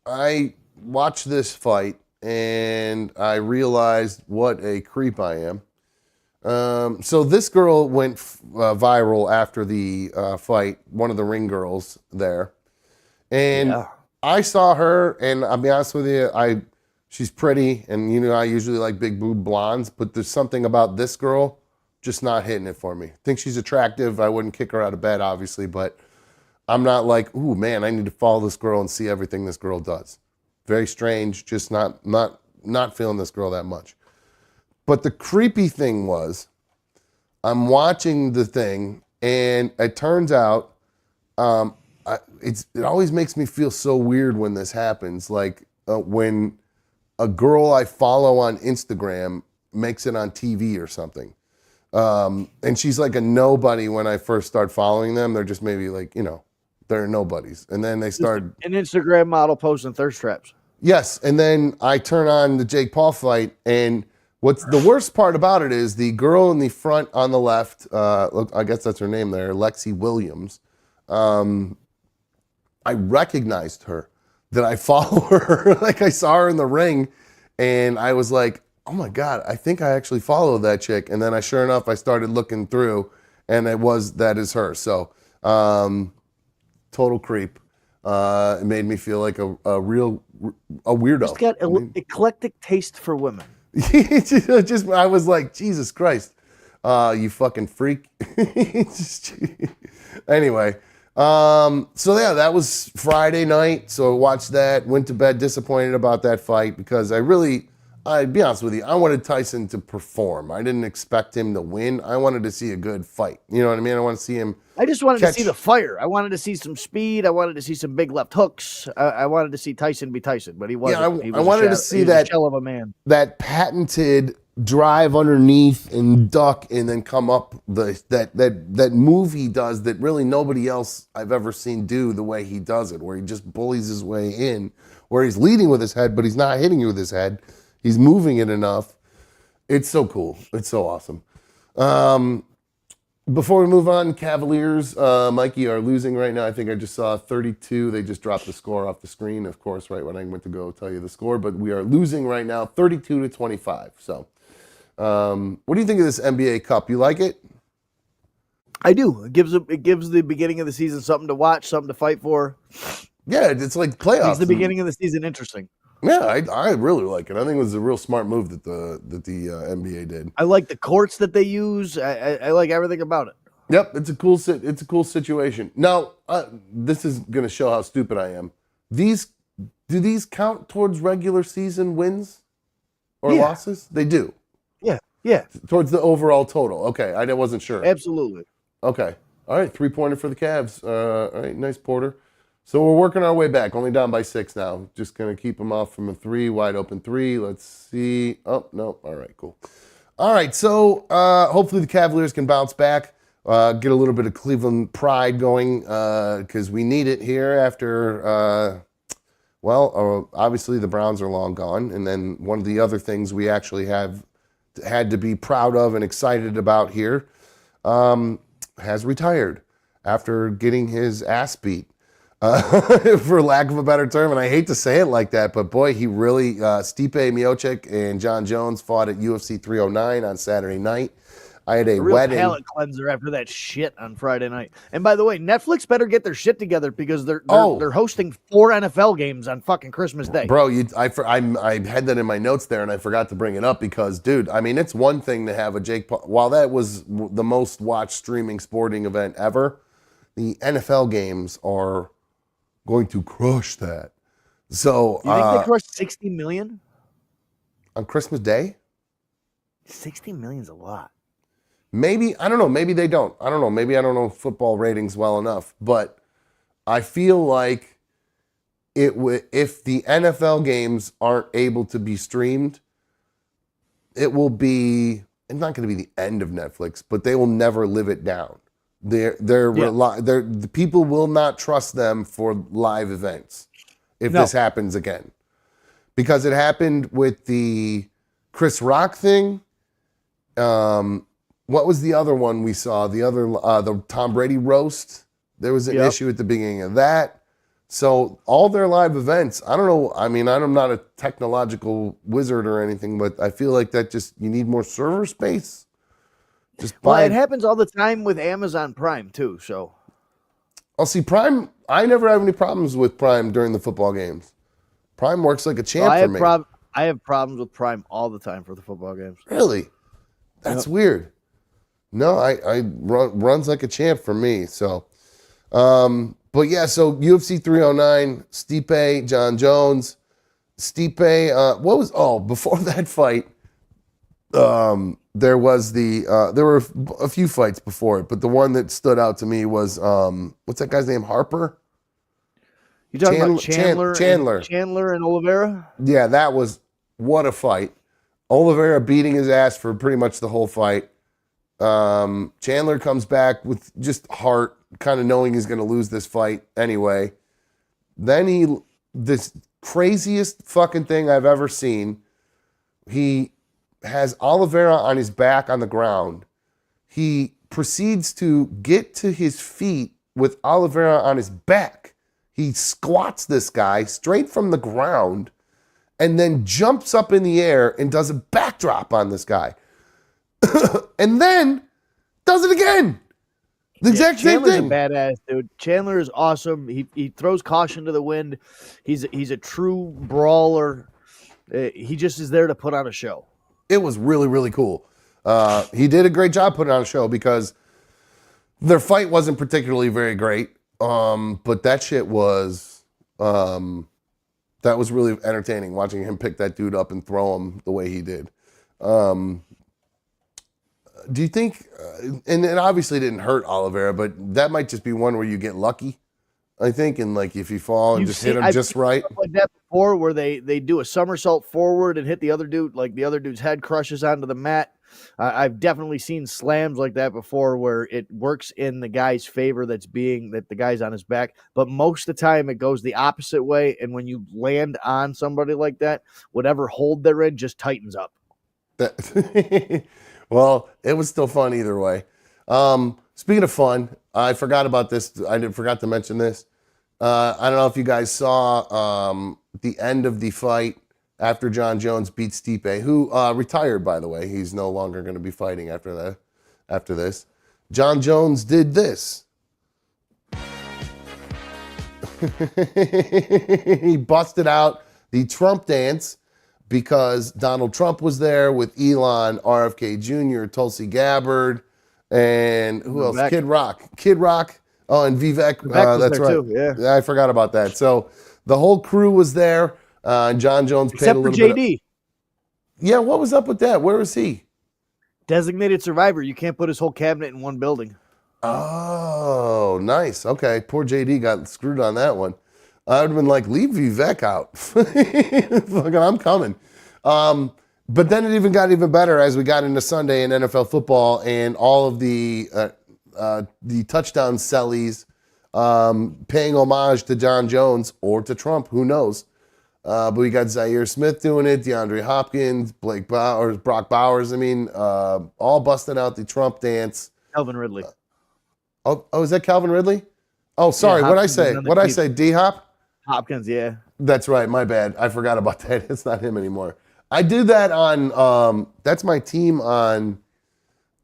I watched this fight and I realized what a creep I am. So this girl went viral after the fight, one of the ring girls there. And yeah. I saw her, and I'll be honest with you, she's pretty, and I usually like big boob blondes, but there's something about this girl just not hitting it for me. I think she's attractive. I wouldn't kick her out of bed, obviously, but I'm not like, ooh, man, I need to follow this girl and see everything this girl does. Very strange, just not feeling this girl that much. But the creepy thing was, I'm watching the thing, and it turns out, it always makes me feel so weird when this happens. Like when a girl I follow on Instagram makes it on TV or something. And she's like a nobody when I first start following them. They're just maybe like, they're nobodies. And then they start... An Instagram model posting thirst traps. Yes. And then I turn on the Jake Paul fight, and what's the worst part about it is the girl in the front on the left, look, I guess that's her name there, Lexi Williams. I recognized her, that I follow her. Like I saw her in the ring, and I was like, oh my God, I think I actually follow that chick. And then sure enough, I started looking through and that is her. So, total creep. It made me feel like a weirdo. Just got eclectic taste for women. I was like, Jesus Christ, you fucking freak. Anyway, so yeah, that was Friday night. So I watched that, went to bed disappointed about that fight because I'd be honest with you, I wanted Tyson to perform. I didn't expect him to win. I wanted to see a good fight. You know what I mean? I want to see him. I just wanted to see the fire. I wanted to see some speed. I wanted to see some big left hooks. I wanted to see Tyson be Tyson, but he wasn't. Yeah, I wanted to see that shell of a man. That patented drive underneath and duck and then come up that move he does that really nobody else I've ever seen do the way he does it, where he just bullies his way in, where he's leading with his head, but he's not hitting you with his head. He's moving it enough. It's so cool. It's so awesome. Before we move on, Cavaliers, Mikey, are losing right now. I think I just saw 32. They just dropped the score off the screen, of course, right when I went to go tell you the score. But we are losing right now, 32-25. So, what do you think of this NBA Cup? You like it? I do. It gives the beginning of the season something to watch, something to fight for. Yeah, it's like playoffs. Makes the beginning of the season interesting. Yeah, I really like it. I think it was a real smart move that the NBA did. I like the courts that they use. I like everything about it. Yep, it's a cool situation. Now, this is going to show how stupid I am. Do these count towards regular season wins or losses? They do. Yeah. Towards the overall total. Okay, I wasn't sure. Absolutely. Okay. All right, 3-pointer for the Cavs. All right, nice, Porter. So we're working our way back. Only down by 6 now. Just going to keep them off from a 3, wide open 3. Let's see. Oh, no. All right, cool. All right, so hopefully the Cavaliers can bounce back, get a little bit of Cleveland pride going because we need it here after, obviously the Browns are long gone. And then one of the other things we actually had to be proud of and excited about here has retired after getting his ass beat. For lack of a better term, and I hate to say it like that, but boy, he really, Stipe Miocic and John Jones fought at UFC 309 on Saturday night. I had a real wedding. Palate cleanser after that shit on Friday night. And by the way, Netflix better get their shit together because they're hosting 4 NFL games on fucking Christmas Day. Bro, I had that in my notes there, and I forgot to bring it up because, dude, I mean, it's one thing to have a Jake Paul. While that was the most watched streaming sporting event ever, the NFL games are going to crush that. So you think they crushed 60 million on Christmas Day? 60 million is a lot. Maybe, I don't know. Maybe they don't. I don't know. Maybe I don't know football ratings well enough. But I feel like if the NFL games aren't able to be streamed, it's not going to be the end of Netflix, but they will never live it down. The people will not trust them for live events if this happens again, because it happened with the Chris Rock thing. What was the other one we saw? The Tom Brady roast. There was an issue at the beginning of that. So all their live events, I don't know. I mean, I'm not a technological wizard or anything, but I feel like you need more server space. It happens all the time with Amazon Prime too. So, I'll see Prime. I never have any problems with Prime during the football games. Prime works like a champ for me. I have problems with Prime all the time for the football games. Really? That's weird. No, I runs like a champ for me. So, but yeah. So UFC 309, Stipe, John Jones, Stipe. Before that fight. There were a few fights before it, but the one that stood out to me was what's that guy's name? Harper? You talking about Chandler and Oliveira? Yeah, what a fight. Oliveira beating his ass for pretty much the whole fight. Chandler comes back with just heart, kind of knowing he's going to lose this fight anyway. Then this craziest fucking thing I've ever seen. He has Oliveira on his back on the ground. He proceeds to get to his feet with Oliveira on his back. He squats this guy straight from the ground and then jumps up in the air and does a back drop on this guy. And then does it again. The exact same Chandler's thing. a badass, dude. Chandler is awesome. He throws caution to the wind. He's a true brawler. He just is there to put on a show. It was really, really cool. He did a great job putting on a show because their fight wasn't particularly very great. But that shit was, that was really entertaining, watching him pick that dude up and throw him the way he did. Do you think, and it obviously didn't hurt Oliveira, but that might just be one where you get lucky, I think, and like if you fall and just hit him just right. Like that before, where they do a somersault forward and hit the other dude, like the other dude's head crushes onto the mat. I've definitely seen slams like that before where it works in the guy's favor that the guy's on his back, but most of the time it goes the opposite way, and when you land on somebody like that, whatever hold they're in just tightens up. Well, it was still fun either way. Speaking of fun, I forgot about this. I forgot to mention this. I don't know if you guys saw the end of the fight after John Jones beat Stipe, who retired, by the way. He's no longer going to be fighting after this. John Jones did this. He busted out the Trump dance because Donald Trump was there with Elon, RFK Jr., Tulsi Gabbard, and who else? Kid Rock. Oh, and Vivek. That's right. Too, yeah, I forgot about that. So the whole crew was there. John Jones paid a little bit. Except for JD. Yeah, what was up with that? Where was he? Designated survivor. You can't put his whole cabinet in one building. Oh, nice. Okay, poor JD got screwed on that one. I would have been like, leave Vivek out. Fucking, I'm coming. But then it even got even better as we got into Sunday in NFL football and all of the touchdown sellies paying homage to John Jones or to Trump, who knows. But we got Zaire Smith doing it, DeAndre Hopkins, Brock Bowers, all busting out the Trump dance. Calvin Ridley. Oh, is that Calvin Ridley? Oh, sorry, what'd I say? What'd I say, D-Hop? Hopkins, yeah. That's right, my bad. I forgot about that. It's not him anymore. I do that on, that's my team on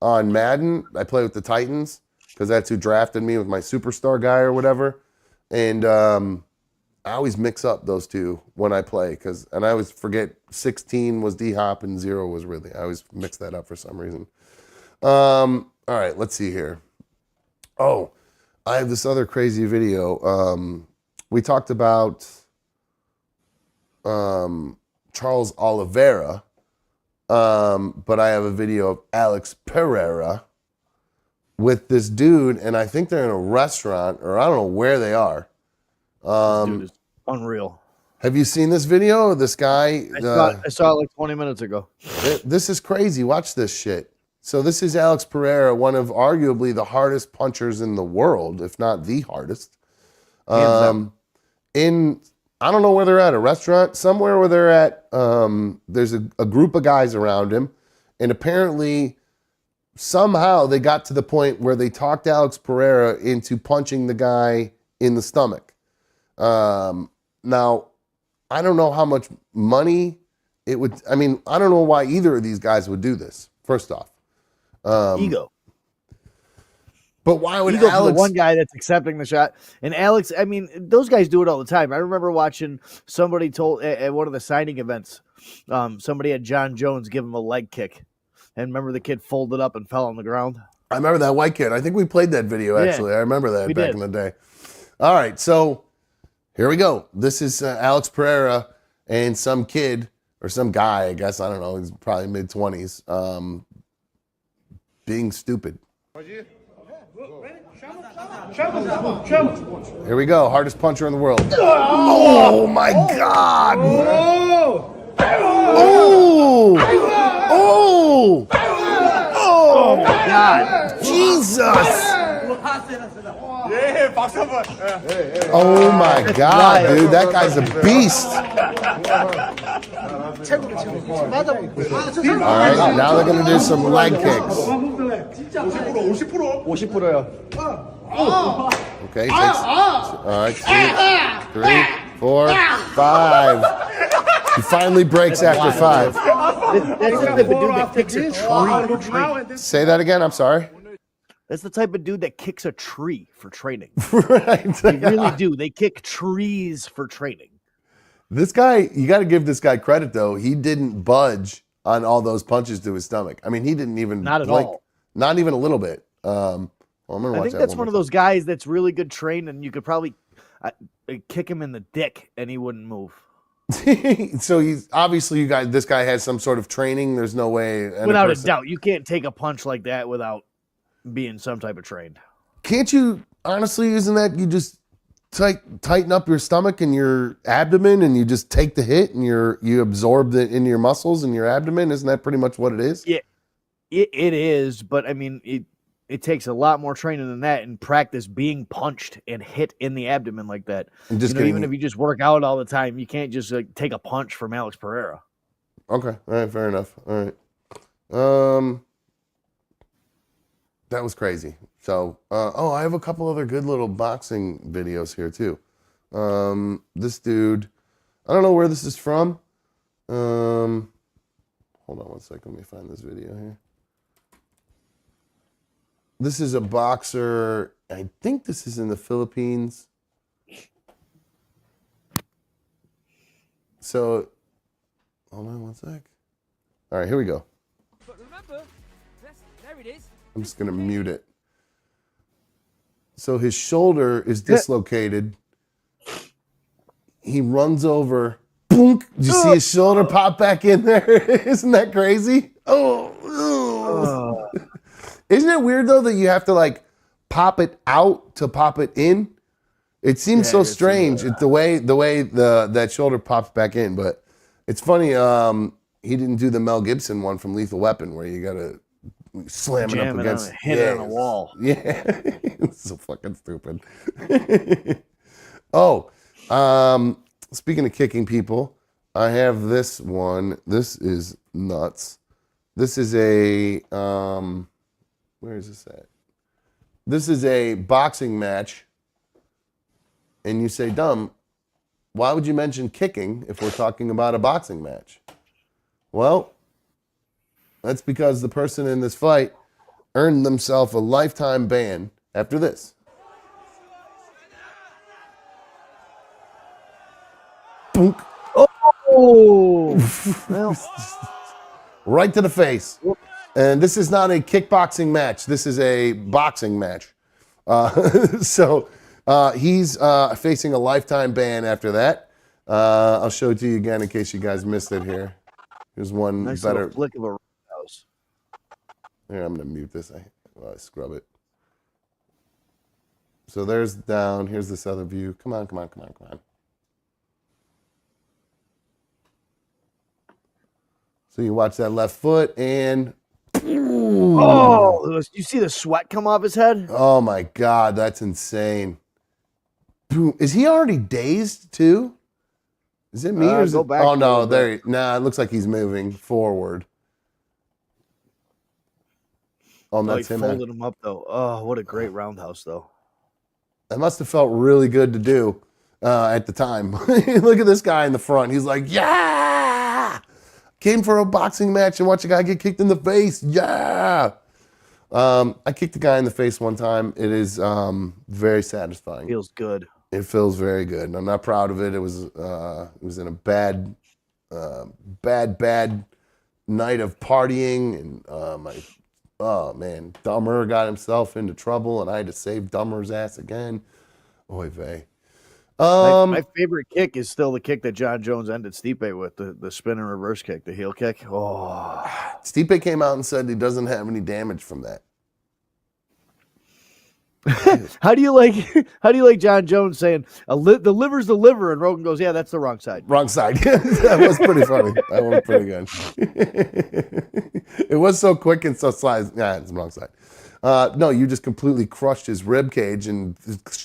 Madden. I play with the Titans because that's who drafted me with my superstar guy or whatever. And I always mix up those two when I play and I always forget 16 was D-Hop and 0 was Ridley. I always mix that up for some reason. All right, let's see here. Oh, I have this other crazy video. We talked about Charles Oliveira, but I have a video of Alex Pereira with this dude, and I think they're in a restaurant, or I don't know where they are. This dude is unreal. Have you seen this video of this guy? I saw it like 20 minutes ago. This is crazy. Watch this shit. So this is Alex Pereira, one of arguably the hardest punchers in the world, if not the hardest. I don't know where they're at, a restaurant, somewhere where they're at. There's a group of guys around him, and apparently somehow they got to the point where they talked Alex Pereira into punching the guy in the stomach. Now, I don't know how much money it would, I don't know why either of these guys would do this, first off. Ego. But why would Ego Alex? For the one guy that's accepting the shot, and Alex. Those guys do it all the time. I remember watching somebody told at one of the signing events, somebody had John Jones give him a leg kick, and remember the kid folded up and fell on the ground. I remember that white kid. I think we played that video actually. I remember that back in the day. All right, so here we go. This is Alex Pereira and some kid or some guy. I guess I don't know. He's probably mid-20s. Being stupid. Here we go. Hardest puncher in the world. Oh my God. Oh. Oh. Oh my God. Jesus. Oh my God, dude. That guy's a beast. All right, now they're going to do some leg kicks. Okay, all right, 2, 3, 4, 5. He finally breaks after 5. That's the type of dude that kicks a tree for training. Say that again. I'm sorry. That's the type of dude that kicks a tree for training. Right. They really do. They kick trees for training. This guy, you got to give this guy credit though. He didn't budge on all those punches to his stomach. I mean, he didn't even Not at all. Not even a little bit. I'm gonna watch I think that that's one one of more those guys that's really good trained, and you could probably kick him in the dick, and he wouldn't move. time. So he's obviously this guy has some sort of training. There's no way. Without a doubt, you can't take a punch like that without being some type of trained. Can't you honestly? Isn't that you just tighten up your stomach and your abdomen, and you just take the hit, and you absorb it in your muscles and your abdomen? Isn't that pretty much what it is? Yeah, it is. But I mean, it takes a lot more training than that, and practice being punched and hit in the abdomen like that. And just even if you just work out all the time, you can't just take a punch from Alex Pereira. Okay, all right, fair enough. All right, that was crazy. So, I have a couple other good little boxing videos here too. This dude, I don't know where this is from. Hold on one second. Let me find this video here. This is a boxer. I think this is in the Philippines. So, hold on one sec. All right, here we go. But remember, there it is. I'm just going to mute it. So his shoulder is dislocated. He runs over. Boom! Did you see his shoulder pop back in there? Isn't that crazy? Oh. Isn't it weird though that you have to pop it out to pop it in? It seems so strange. It's the way that shoulder pops back in, but it's funny. He didn't do the Mel Gibson one from Lethal Weapon where you gotta slam it up against, hit it on a wall. Yeah, it's so fucking stupid. Speaking of kicking people, I have this one. This is nuts. This is a where is this at? This is a boxing match, and you say, "Dumb, why would you mention kicking if we're talking about a boxing match?" Well, that's because the person in this fight earned themselves a lifetime ban after this. Boom. Oh! Well, Right to the face. And this is not a kickboxing match. This is a boxing match. So he's facing a lifetime ban after that. I'll show it to you again in case you guys missed it here. Here's one nice better. little flick of a roundhouse. Here, I'm going to mute this. I scrub it. So there's down. Here's this other view. Come on. So you watch that left foot and... Oh, you see the sweat come off his head? Oh my God, that's insane. Boom. Is he already dazed too? Is it me or is go it? back Oh a no, little there. Nah, it looks like he's moving forward. Oh, He that's him. folded him up though. Oh, what a great roundhouse though. That must have felt really good to do at the time. Look at this guy in the front. He's like, yeah, came for a boxing match and watch a guy get kicked in the face. Yeah. I kicked a guy in the face one time. It is very satisfying. Feels good. It feels very good, and I'm not proud of it. It was in a bad night of partying, and man, Dummer got himself into trouble, and I had to save Dummer's ass again. Oy vey. My favorite kick is still the kick that John Jones ended Stipe with, the spin and reverse kick, the heel kick. Oh, Stipe came out and said he doesn't have any damage from that. how do you like John Jones saying the liver's the liver, and Rogan goes, yeah, that's the wrong side. Wrong side. That was pretty funny. That was pretty good. It was so quick and so slight. Yeah, it's the wrong side. No, you just completely crushed his rib cage and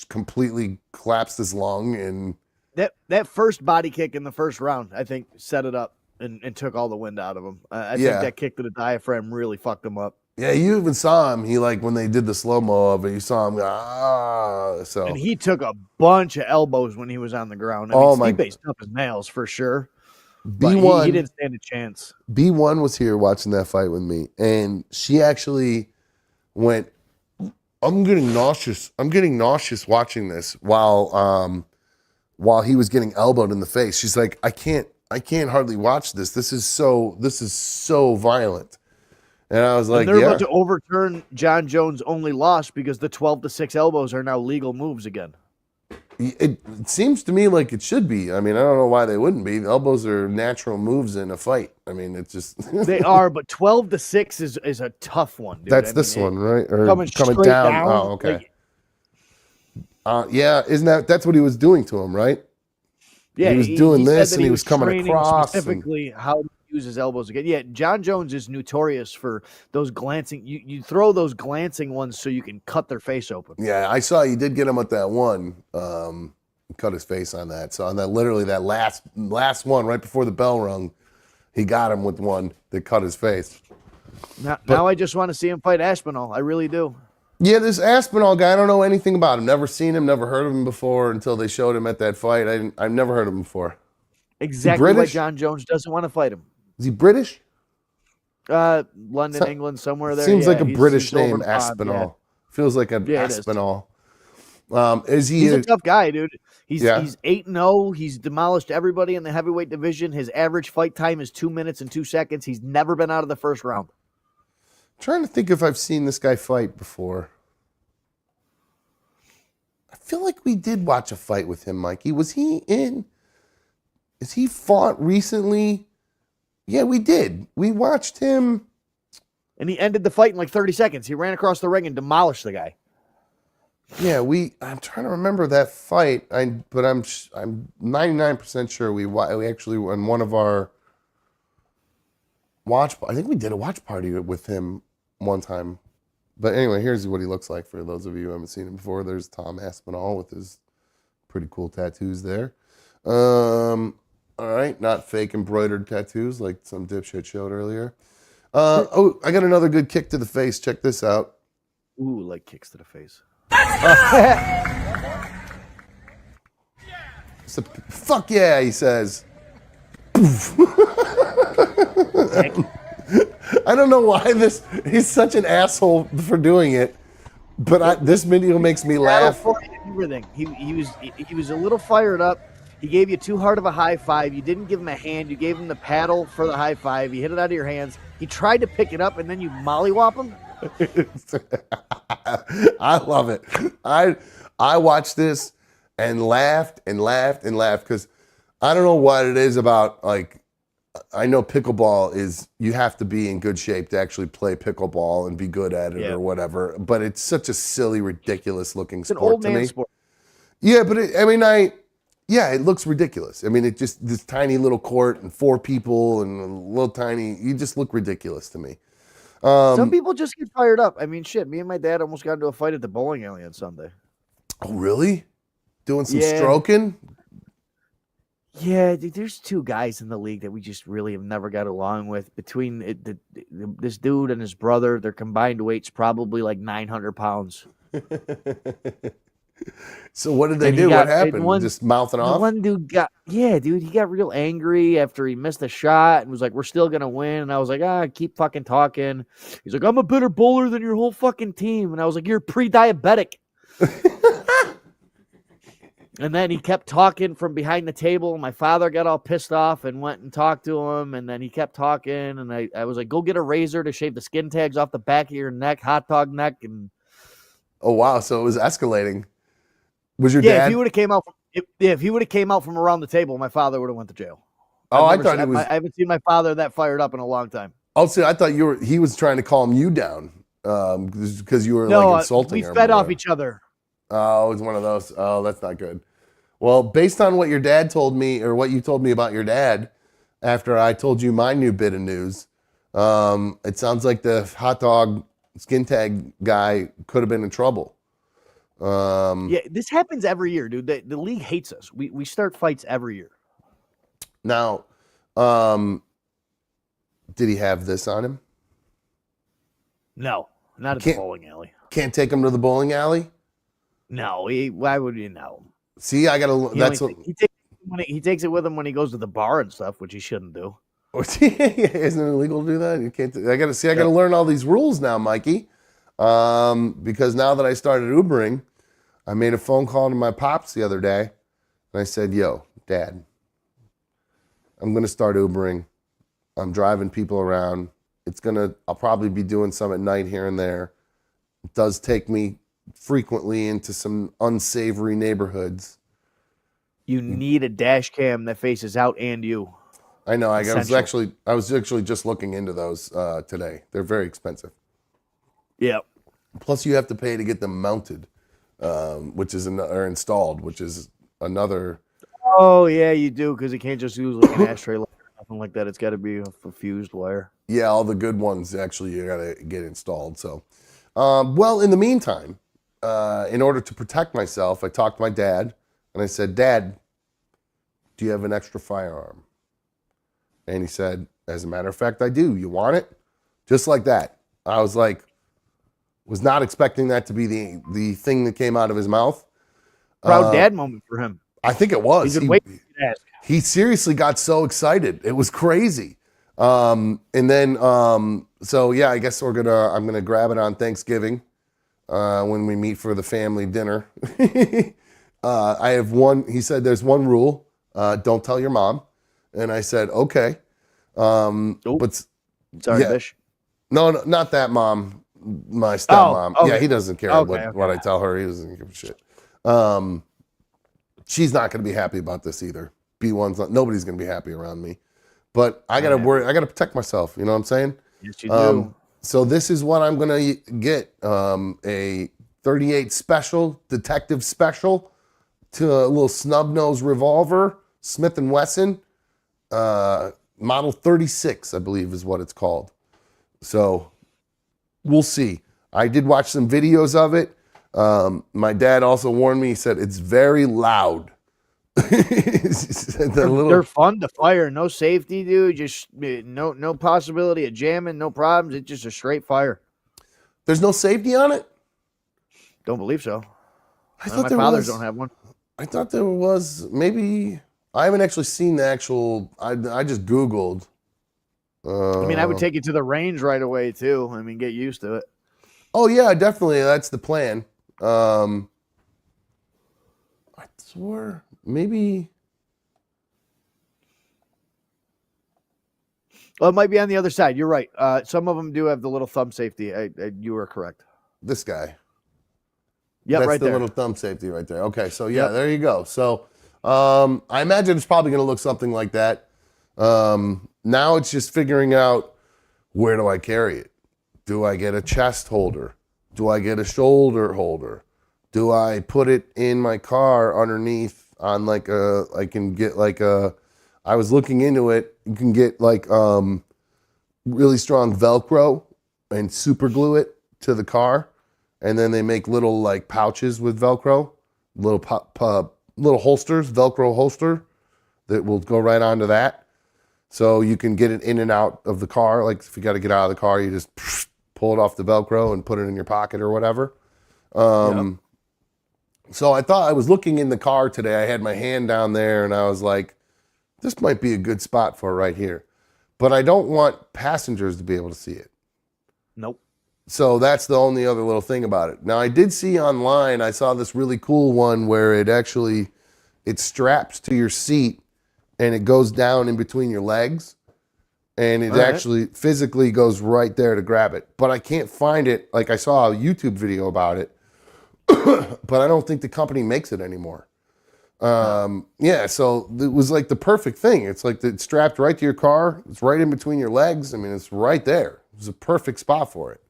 completely collapsed his lung. And that first body kick in the first round, I think, set it up and took all the wind out of him. I think that kick to the diaphragm really fucked him up. Yeah, you even saw him. He when they did the slow-mo of it, you saw him so. And he took a bunch of elbows when he was on the ground. I mean, Stipe's tough as nails for sure. But B1, he didn't stand a chance. B1 was here watching that fight with me, and she actually went, I'm getting nauseous. I'm getting nauseous watching this while he was getting elbowed in the face. She's like, I can't hardly watch this. This is so violent. And I was like, and they're yeah. about to overturn John Jones' only loss because the 12-6 elbows are now legal moves again. It seems to me like it should be. I mean, I don't know why they wouldn't be. Elbows are natural moves in a fight. I mean, it's just They are, but 12-6 is a tough one, dude. That's this one, right? Or coming straight down. Oh, okay. Like, yeah, that's what he was doing to him, right? yeah, he was doing said this, that and he was coming training across. specifically how to use his elbows again. Yeah, John Jones is notorious for those glancing. You throw those glancing ones so you can cut their face open. Yeah, I saw you did get him with that one. Cut his face on that. So on that, literally that last one right before the bell rung, he got him with one that cut his face. Now I just want to see him fight Aspinall. I really do. Yeah, this Aspinall guy, I don't know anything about him. Never seen him, never heard of him before until they showed him at that fight. I've never heard of him before. Exactly why British? John Jones doesn't want to fight him. Is he British? London, England, somewhere there. Seems yeah, like a he's British over name, the pond, Aspinall. yeah. Feels like an Yeah, it is. Aspinall. Is he? He's a tough guy, dude. He's Yeah. 8-0. He's demolished everybody in the heavyweight division. His average fight time is 2 minutes and 2 seconds. He's never been out of the first round. Trying to think if I've seen this guy fight before. I feel like we did watch a fight with him, Mikey. Is he fought recently? Yeah, we did. We watched him. And he ended the fight in like 30 seconds. He ran across the ring and demolished the guy. Yeah, I'm trying to remember that fight. I'm 99% sure we actually on one of our watch. I think we did a watch party with him one time. But anyway, here's what he looks like for those of you who haven't seen him before. There's Tom Aspinall with his pretty cool tattoos there. All right, not fake embroidered tattoos like some dipshit showed earlier. I got another good kick to the face. Check this out. Ooh, like kicks to the face. Fuck yeah, he says. I don't know why he's such an asshole for doing it, but this video makes me laugh. Everything. He was a little fired up. He gave you too hard of a high five. You didn't give him a hand. You gave him the paddle for the high five. You hit it out of your hands. He tried to pick it up, and then you mollywop him. I love it. I watched this and laughed because I don't know what it is about, like, I know pickleball is you have to be in good shape to actually play pickleball and be good at it or whatever, but it's such a silly, ridiculous looking sport It's an old to man me. sport. Yeah, but it looks ridiculous. I mean, it just this tiny little court and 4 people and a little tiny. You just look ridiculous to me. Some people just get fired up. I mean, shit. Me and my dad almost got into a fight at the bowling alley on Sunday. Oh, really? Doing some stroking? Yeah, dude, there's 2 guys in the league that we just really have never got along with. Between this dude and his brother, their combined weight's probably like 900 pounds. So what did they do? What happened? Just mouthing off? One dude he got real angry after he missed a shot and was like, we're still going to win. And I was like, keep fucking talking. He's like, I'm a better bowler than your whole fucking team. And I was like, you're pre-diabetic. And then he kept talking from behind the table. My father got all pissed off and went and talked to him. And then he kept talking. And I was like, go get a razor to shave the skin tags off the back of your neck, hot dog neck. And oh, wow. So it was escalating. Was your dad? If he would have came out, if he would have came out from around the table, my father would have went to jail. Oh, I haven't seen my father that fired up in a long time. Oh, see, I thought he was trying to calm you down because you were like insulting we him. fed off each other. Oh, it's one of those. Oh, that's not good. Well, based on what your dad told me or what you told me about your dad after I told you my new bit of news, it sounds like the hot dog skin tag guy could have been in trouble. This happens every year, dude. The league hates us. We start fights every year. Now, did he have this on him? No, not at the bowling alley. Can't take him to the bowling alley? No, why would you know? See, I gotta. he takes it with him when he goes to the bar and stuff, which he shouldn't do. Isn't it illegal to do that? You can't. I gotta learn all these rules now, Mikey. Because now that I started Ubering, I made a phone call to my pops the other day, and I said, "Yo, Dad, I'm gonna start Ubering. I'm driving people around. I'll probably be doing some at night here and there. It does take me frequently into some unsavory neighborhoods. You need a dash cam that faces out and you. I know. I was Essential. actually just looking into those today. They're very expensive. Yeah. Plus, you have to pay to get them mounted, or installed, which is another. Oh yeah, you do, because it can't just use like an ashtray light or nothing like that. It's got to be a fused wire. Yeah, all the good ones actually you gotta get installed. So, well, in the meantime, in order to protect myself, I talked to my dad and I said, "Dad, do you have an extra firearm?" And he said, "As a matter of fact, I do. You want it?" Just like that. I was not expecting that to be the thing that came out of his mouth. Proud dad moment for him. I think it was. He ask. He seriously got so excited. It was crazy. And then, so yeah, I guess I'm gonna grab it on Thanksgiving when we meet for the family dinner. I have one. He said, "There's one rule. Don't tell your mom." And I said, "Okay." But Sorry, yeah. Bish. No, not that mom. My stepmom. okay. Yeah, he doesn't care Okay, what I tell her. He doesn't give a shit. She's not going to be happy about this either. Nobody's going to be happy around me. But I got to worry. I got to protect myself. You know what I'm saying? Yes, you do. So this is what I'm going to get. A 38 special, detective special, to a little snub nose revolver, Smith & Wesson, model 36, I believe is what it's called. So we'll see. I did watch some videos of it. My dad also warned me. He said it's very loud. They're fun to fire. No safety, dude. Just no possibility of jamming. No problems. It's just a straight fire. There's no safety on it? Don't believe so. I thought My there fathers was. don't have one. I thought there was. Maybe I haven't actually seen the actual. I just Googled. I mean, I would take it to the range right away too. I mean, get used to it. Oh yeah, definitely. That's the plan. I swore maybe. Well, it might be on the other side. You're right. Some of them do have the little thumb safety. You were correct. This guy. Yeah, That's right the there. little thumb safety right there. Okay, so yeah, Yep. there you go. So I imagine it's probably going to look something like that. Now it's just figuring out, where do I carry it? Do I get a chest holder? Do I get a shoulder holder? Do I put it in my car underneath on I can get I was looking into it. You can get really strong Velcro and super glue it to the car. And then they make little pouches with Velcro, little holsters, Velcro holster that will go right onto that. So you can get it in and out of the car. Like if you got to get out of the car, you just pull it off the Velcro and put it in your pocket or whatever. Yep. So I thought, I was looking in the car today. I had my hand down there and I was like, this might be a good spot for it right here. But I don't want passengers to be able to see it. Nope. So that's the only other little thing about it. Now I did see online, I saw this really cool one where it straps to your seat and it goes down in between your legs. And it actually physically goes right there to grab it. But I can't find it. Like I saw a YouTube video about it, but I don't think the company makes it anymore. Yeah, so it was like the perfect thing. It's like it's strapped right to your car. It's right in between your legs. I mean, it's right there. It was a perfect spot for it.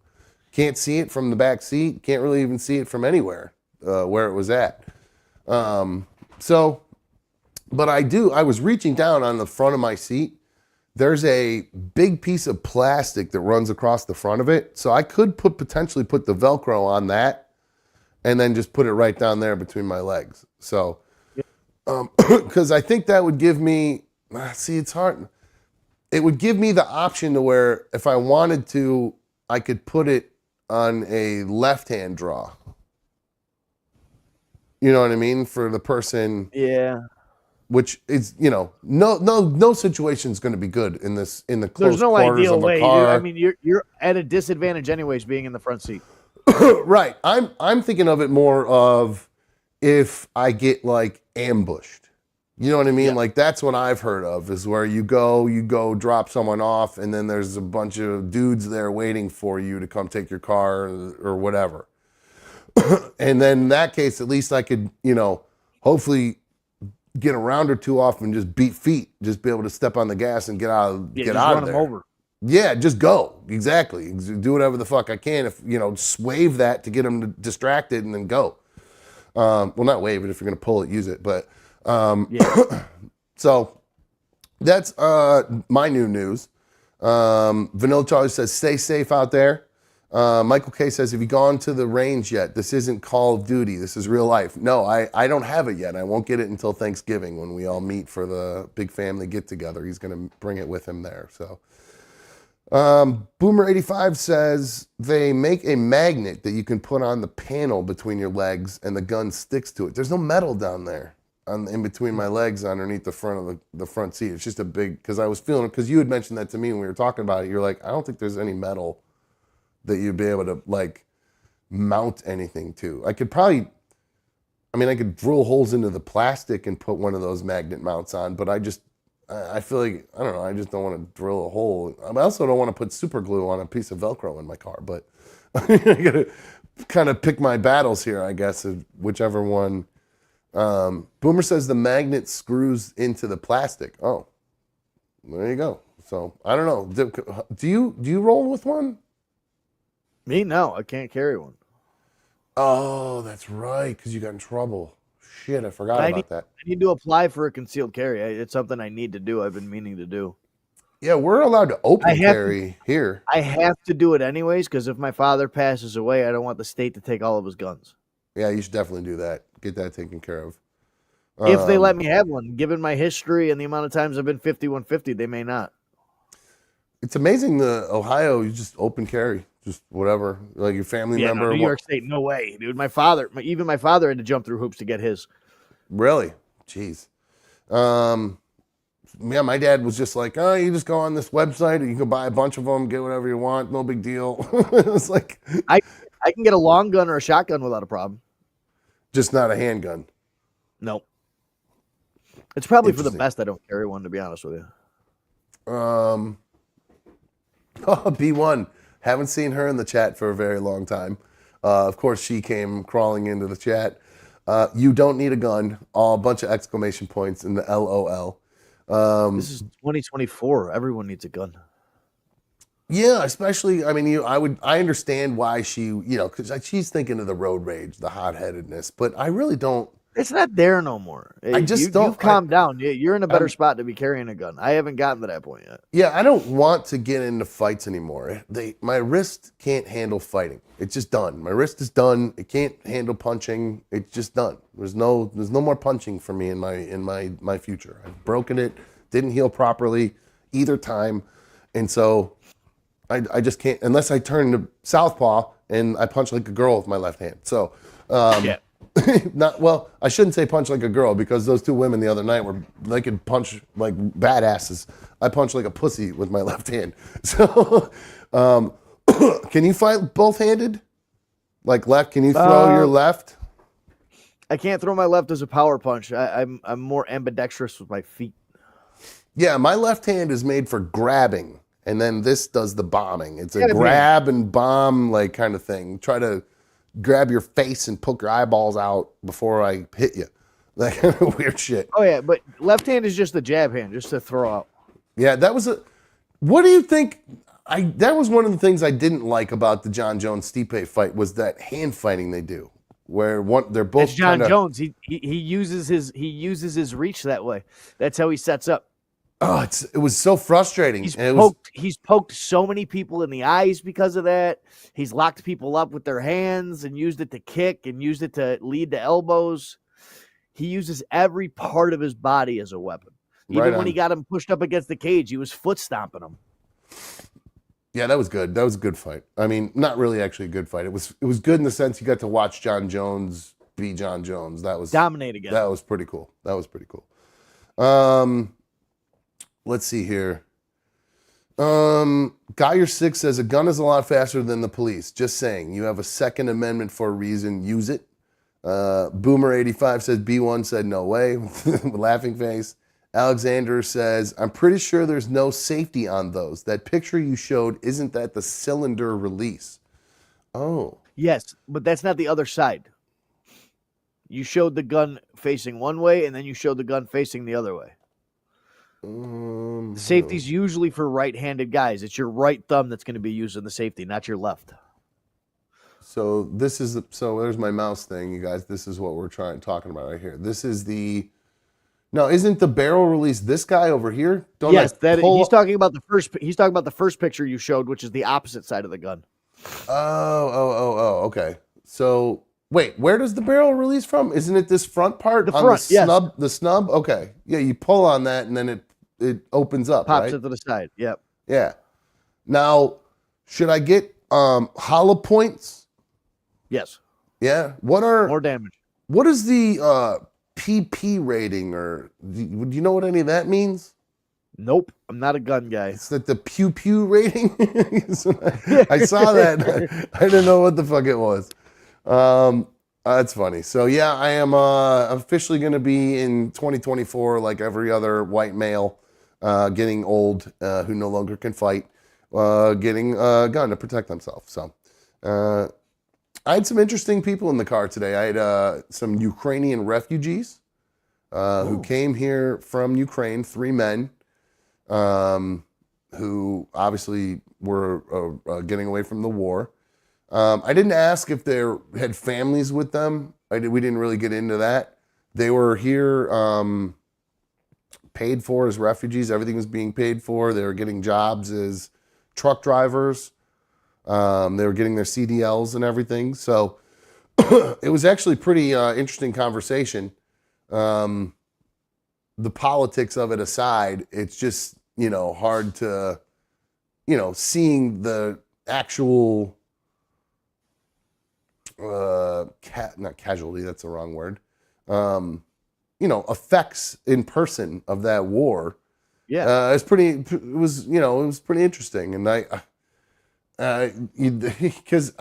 Can't see it from the back seat. Can't really even see it from anywhere where it was at. But I was reaching down on the front of my seat. There's a big piece of plastic that runs across the front of it. So I could potentially put the Velcro on that and then just put it right down there between my legs. So, because I think that would give me, it's hard. It would give me the option to where if I wanted to, I could put it on a left-hand draw. You know what I mean? For the person Yeah. which is, no situation is going to be good in the close There's no quarters ideal of a way. car. You're at a disadvantage anyways being in the front seat. Right. I'm thinking of it more of if I get like ambushed. You know what I mean? Yeah. Like that's what I've heard of is where you go drop someone off and then there's a bunch of dudes there waiting for you to come take your car or whatever. And then in that case, at least I could, hopefully get a round or two off and just beat feet, just be able to step on the gas and get out of there. Run them over. Yeah, just go. Exactly. Do whatever the fuck I can. If wave that to get them distracted and then go. Well, not wave it. If you're gonna pull it, use it. But so that's my new news. Vanilla Charlie says, "Stay safe out there." Michael K says, "Have you gone to the range yet? This isn't Call of Duty. This is real life." No, I don't have it yet. I won't get it until Thanksgiving when we all meet for the big family get together. He's gonna bring it with him there. So. Boomer85 says they make a magnet that you can put on the panel between your legs and the gun sticks to it. There's no metal down there in between my legs underneath the front of the front seat. It's just a big, because I was feeling it, because you had mentioned that to me when we were talking about it. You're like, I don't think there's any metal that you'd be able to like mount anything to. I could drill holes into the plastic and put one of those magnet mounts on, but I feel like, I don't know, I just don't want to drill a hole. I also don't want to put super glue on a piece of Velcro in my car, but I gotta kind of pick my battles here, I guess, of whichever one. Boomer says the magnet screws into the plastic. Oh, there you go. So, I don't know. Do you roll with one? Me? No, I can't carry one. Oh, that's right, because you got in trouble. Shit, I forgot about that. I need to apply for a concealed carry. It's something I need to do. I've been meaning to do. Yeah, we're allowed to open carry here. I have to do it anyways because if my father passes away, I don't want the state to take all of his guns. Yeah, you should definitely do that. Get that taken care of. If they let me have one, given my history and the amount of times I've been 5150, they may not. It's amazing the Ohio, you just open carry. Just whatever, like your family member. No, New York State, no way, dude. Even my father had to jump through hoops to get his. Really? Jeez. Yeah, my dad was just like, oh, you just go on this website and you can buy a bunch of them, get whatever you want, no big deal. It's like I can get a long gun or a shotgun without a problem. Just not a handgun. No. It's probably for the best I don't carry one, to be honest with you. Oh, B1. Haven't seen her in the chat for a very long time. Of course, she came crawling into the chat. You don't need a gun. A bunch of exclamation points in the LOL. This is 2024. Everyone needs a gun. Yeah, especially, I understand why she, because she's thinking of the road rage, the hot-headedness, but I really don't. It's not there no more. You've calmed down. You're in a better spot to be carrying a gun. I haven't gotten to that point yet. Yeah, I don't want to get into fights anymore. My wrist can't handle fighting. It's just done. My wrist is done. It can't handle punching. It's just done. There's no more punching for me in my future. I've broken it. Didn't heal properly either time, and so I just can't unless I turn to southpaw and I punch like a girl with my left hand. So Yeah. I shouldn't say punch like a girl because those two women the other night they could punch like badasses. I punch like a pussy with my left hand. So, can you fight both-handed? Like left? Can you throw your left? I can't throw my left as a power punch. I'm more ambidextrous with my feet. Yeah, my left hand is made for grabbing, and then this does the bombing. It's a grab and bomb like kind of thing. Try to grab your face and poke your eyeballs out before I hit you. That kind of weird shit. Oh, yeah, but left hand is just the jab hand, just to throw out. Yeah, what do you think? That was one of the things I didn't like about the John Jones-Stipe fight was that hand fighting they do, where they're both It's John Jones. He uses his reach that way. That's how he sets up. Oh, it was so frustrating. He's poked so many people in the eyes because of that. He's locked people up with their hands and used it to kick and used it to lead to elbows. He uses every part of his body as a weapon. Even when he got him pushed up against the cage, he was foot stomping him. Yeah, that was good. That was a good fight. I mean, not really actually a good fight. It was good in the sense you got to watch John Jones be John Jones. That was dominate again. That was pretty cool. Let's see here. Geyer6 says a gun is a lot faster than the police. Just saying. You have a Second Amendment for a reason. Use it. Boomer85 says B1 said no way. With laughing face. Alexander says, I'm pretty sure there's no safety on those. That picture you showed, isn't that the cylinder release? Oh. Yes, but that's not the other side. You showed the gun facing one way, and then you showed the gun facing the other way. Safety's usually for right-handed guys. It's your right thumb that's going to be using the safety, not your left. So this is so there's my mouse thing, you guys. This is what we're talking about right here. This is the no, isn't the barrel release this guy over here? Don't yes, he's talking about the first. He's talking about the first picture you showed, which is the opposite side of the gun. Oh. Okay. So wait, where does the barrel release from? Isn't it this front part? The front, the snub. Yes. The snub. Okay. Yeah, you pull on that and then it opens up. Pops right? it to the side. Yep. Yeah. Now, should I get hollow points? Yes. Yeah. What are more damage? What is the PP rating, or do you know what any of that means? Nope, I'm not a gun guy. It's like the pew pew rating. I saw that. I didn't know what the fuck it was. That's funny. So yeah, I am officially going to be in 2024, like every other white male, getting old, who no longer can fight, getting a gun to protect themselves. So I had some interesting people in the car today. I had some Ukrainian refugees who came here from Ukraine, 3 men, who obviously were getting away from the war. I didn't ask if they had families with them. We didn't really get into that. They were here paid for as refugees. Everything was being paid for. They were getting jobs as truck drivers. They were getting their CDLs and everything. So it was actually pretty interesting conversation. The politics of it aside, it's just, hard to, seeing the actual, not casualty, that's the wrong word, effects in person of that war. Yeah. It was pretty interesting. And because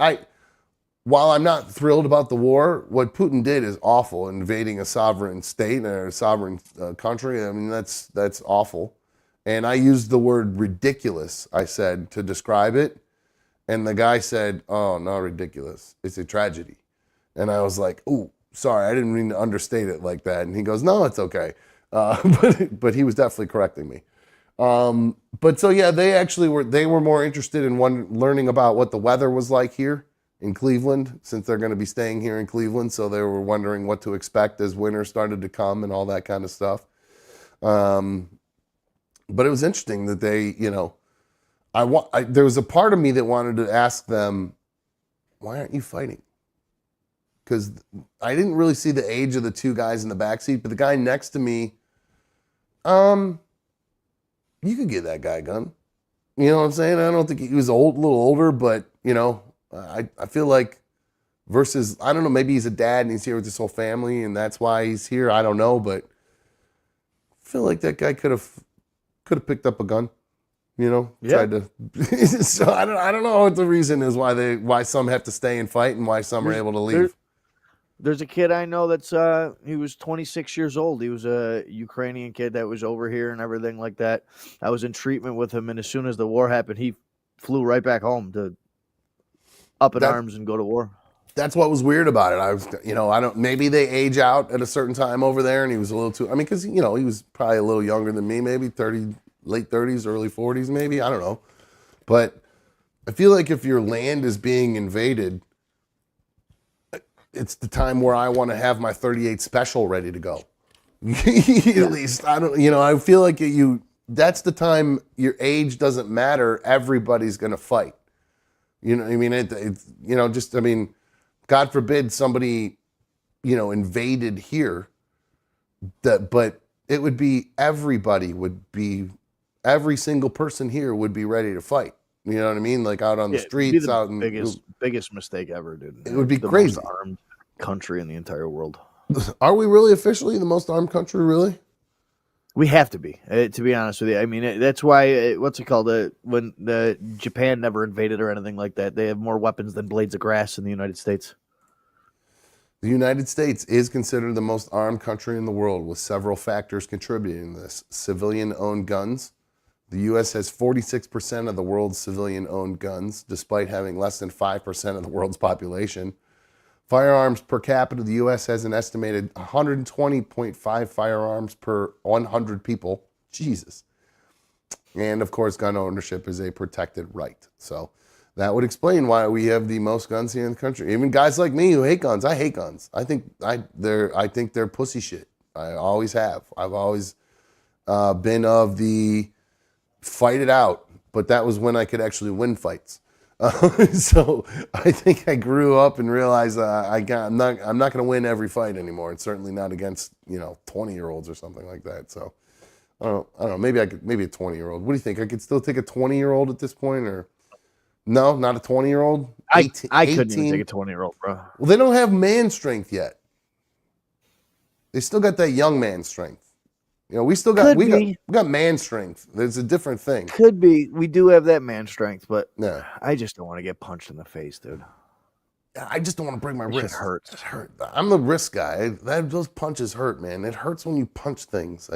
while I'm not thrilled about the war, what Putin did is awful. Invading a sovereign state or a sovereign country, I mean, that's awful. And I used the word ridiculous, I said, to describe it. And the guy said, oh, not ridiculous. It's a tragedy. And I was like, oh, sorry, I didn't mean to understate it like that. And he goes, no, it's okay. But he was definitely correcting me. But so, yeah, they were more interested in learning about what the weather was like here in Cleveland, since they're going to be staying here in Cleveland. So they were wondering what to expect as winter started to come and all that kind of stuff. But it was interesting that they, there was a part of me that wanted to ask them, why aren't you fighting? Because I didn't really see the age of the 2 guys in the backseat, but the guy next to me, you could get that guy a gun. You know what I'm saying? I don't think he was a little older, but, I feel like versus, I don't know, maybe he's a dad and he's here with his whole family and that's why he's here. I don't know, but I feel like that guy could have picked up a gun, tried to. So I don't know what the reason is why some have to stay and fight and why some are able to leave. There's a kid I know that's he was 26 years old. He was a Ukrainian kid that was over here and everything like that. I was in treatment with him, and as soon as the war happened, he flew right back home to up in arms and go to war. That's what was weird about it. I was, maybe they age out at a certain time over there, and he was a little too. I mean, because he was probably a little younger than me, maybe 30, late 30s, early 40s, maybe. I don't know, but I feel like if your land is being invaded, it's the time where I want to have my 38 special ready to go. At least I don't. I feel like that's the time your age doesn't matter. Everybody's gonna fight. I mean, God forbid somebody, invaded here. But it would be every single person here would be ready to fight. You know what I mean? Like out on the streets, out in biggest mistake ever, dude. It would be crazy. Most armed country in the entire world. Are we really officially the most armed country? Really? We have to be, to be honest with you. I mean, that's why, what's it called? When the Japan never invaded or anything like that, they have more weapons than blades of grass in the United States. The United States is considered the most armed country in the world, with several factors contributing to this. Civilian-owned guns. The U.S. has 46% of the world's civilian-owned guns, despite having less than 5% of the world's population. Firearms per capita, the U.S. has an estimated 120.5 firearms per 100 people. Jesus. And, of course, gun ownership is a protected right. So that would explain why we have the most guns here in the country. Even guys like me who hate guns, I hate guns. I think they're pussy shit. I always have. I've always been of the fight it out, but that was when I could actually win fights. So I think I grew up and realized I'm not going to win every fight anymore, and certainly not against 20-year-olds or something like that. So I don't know. Maybe a 20-year-old. What do you think? I could still take a 20-year-old at this point, or no? Not a 20-year-old. I couldn't even take a 20-year-old, bro. Well, they don't have man strength yet. They still got that young man strength. We still got we got man strength. There's a different thing. Could be. We do have that man strength, but Yeah. I just don't want to get punched in the face, dude. I just don't want to break my Shit wrist. hurts. It hurt. I'm the wrist guy. Those punches hurt, man. It hurts when you punch things.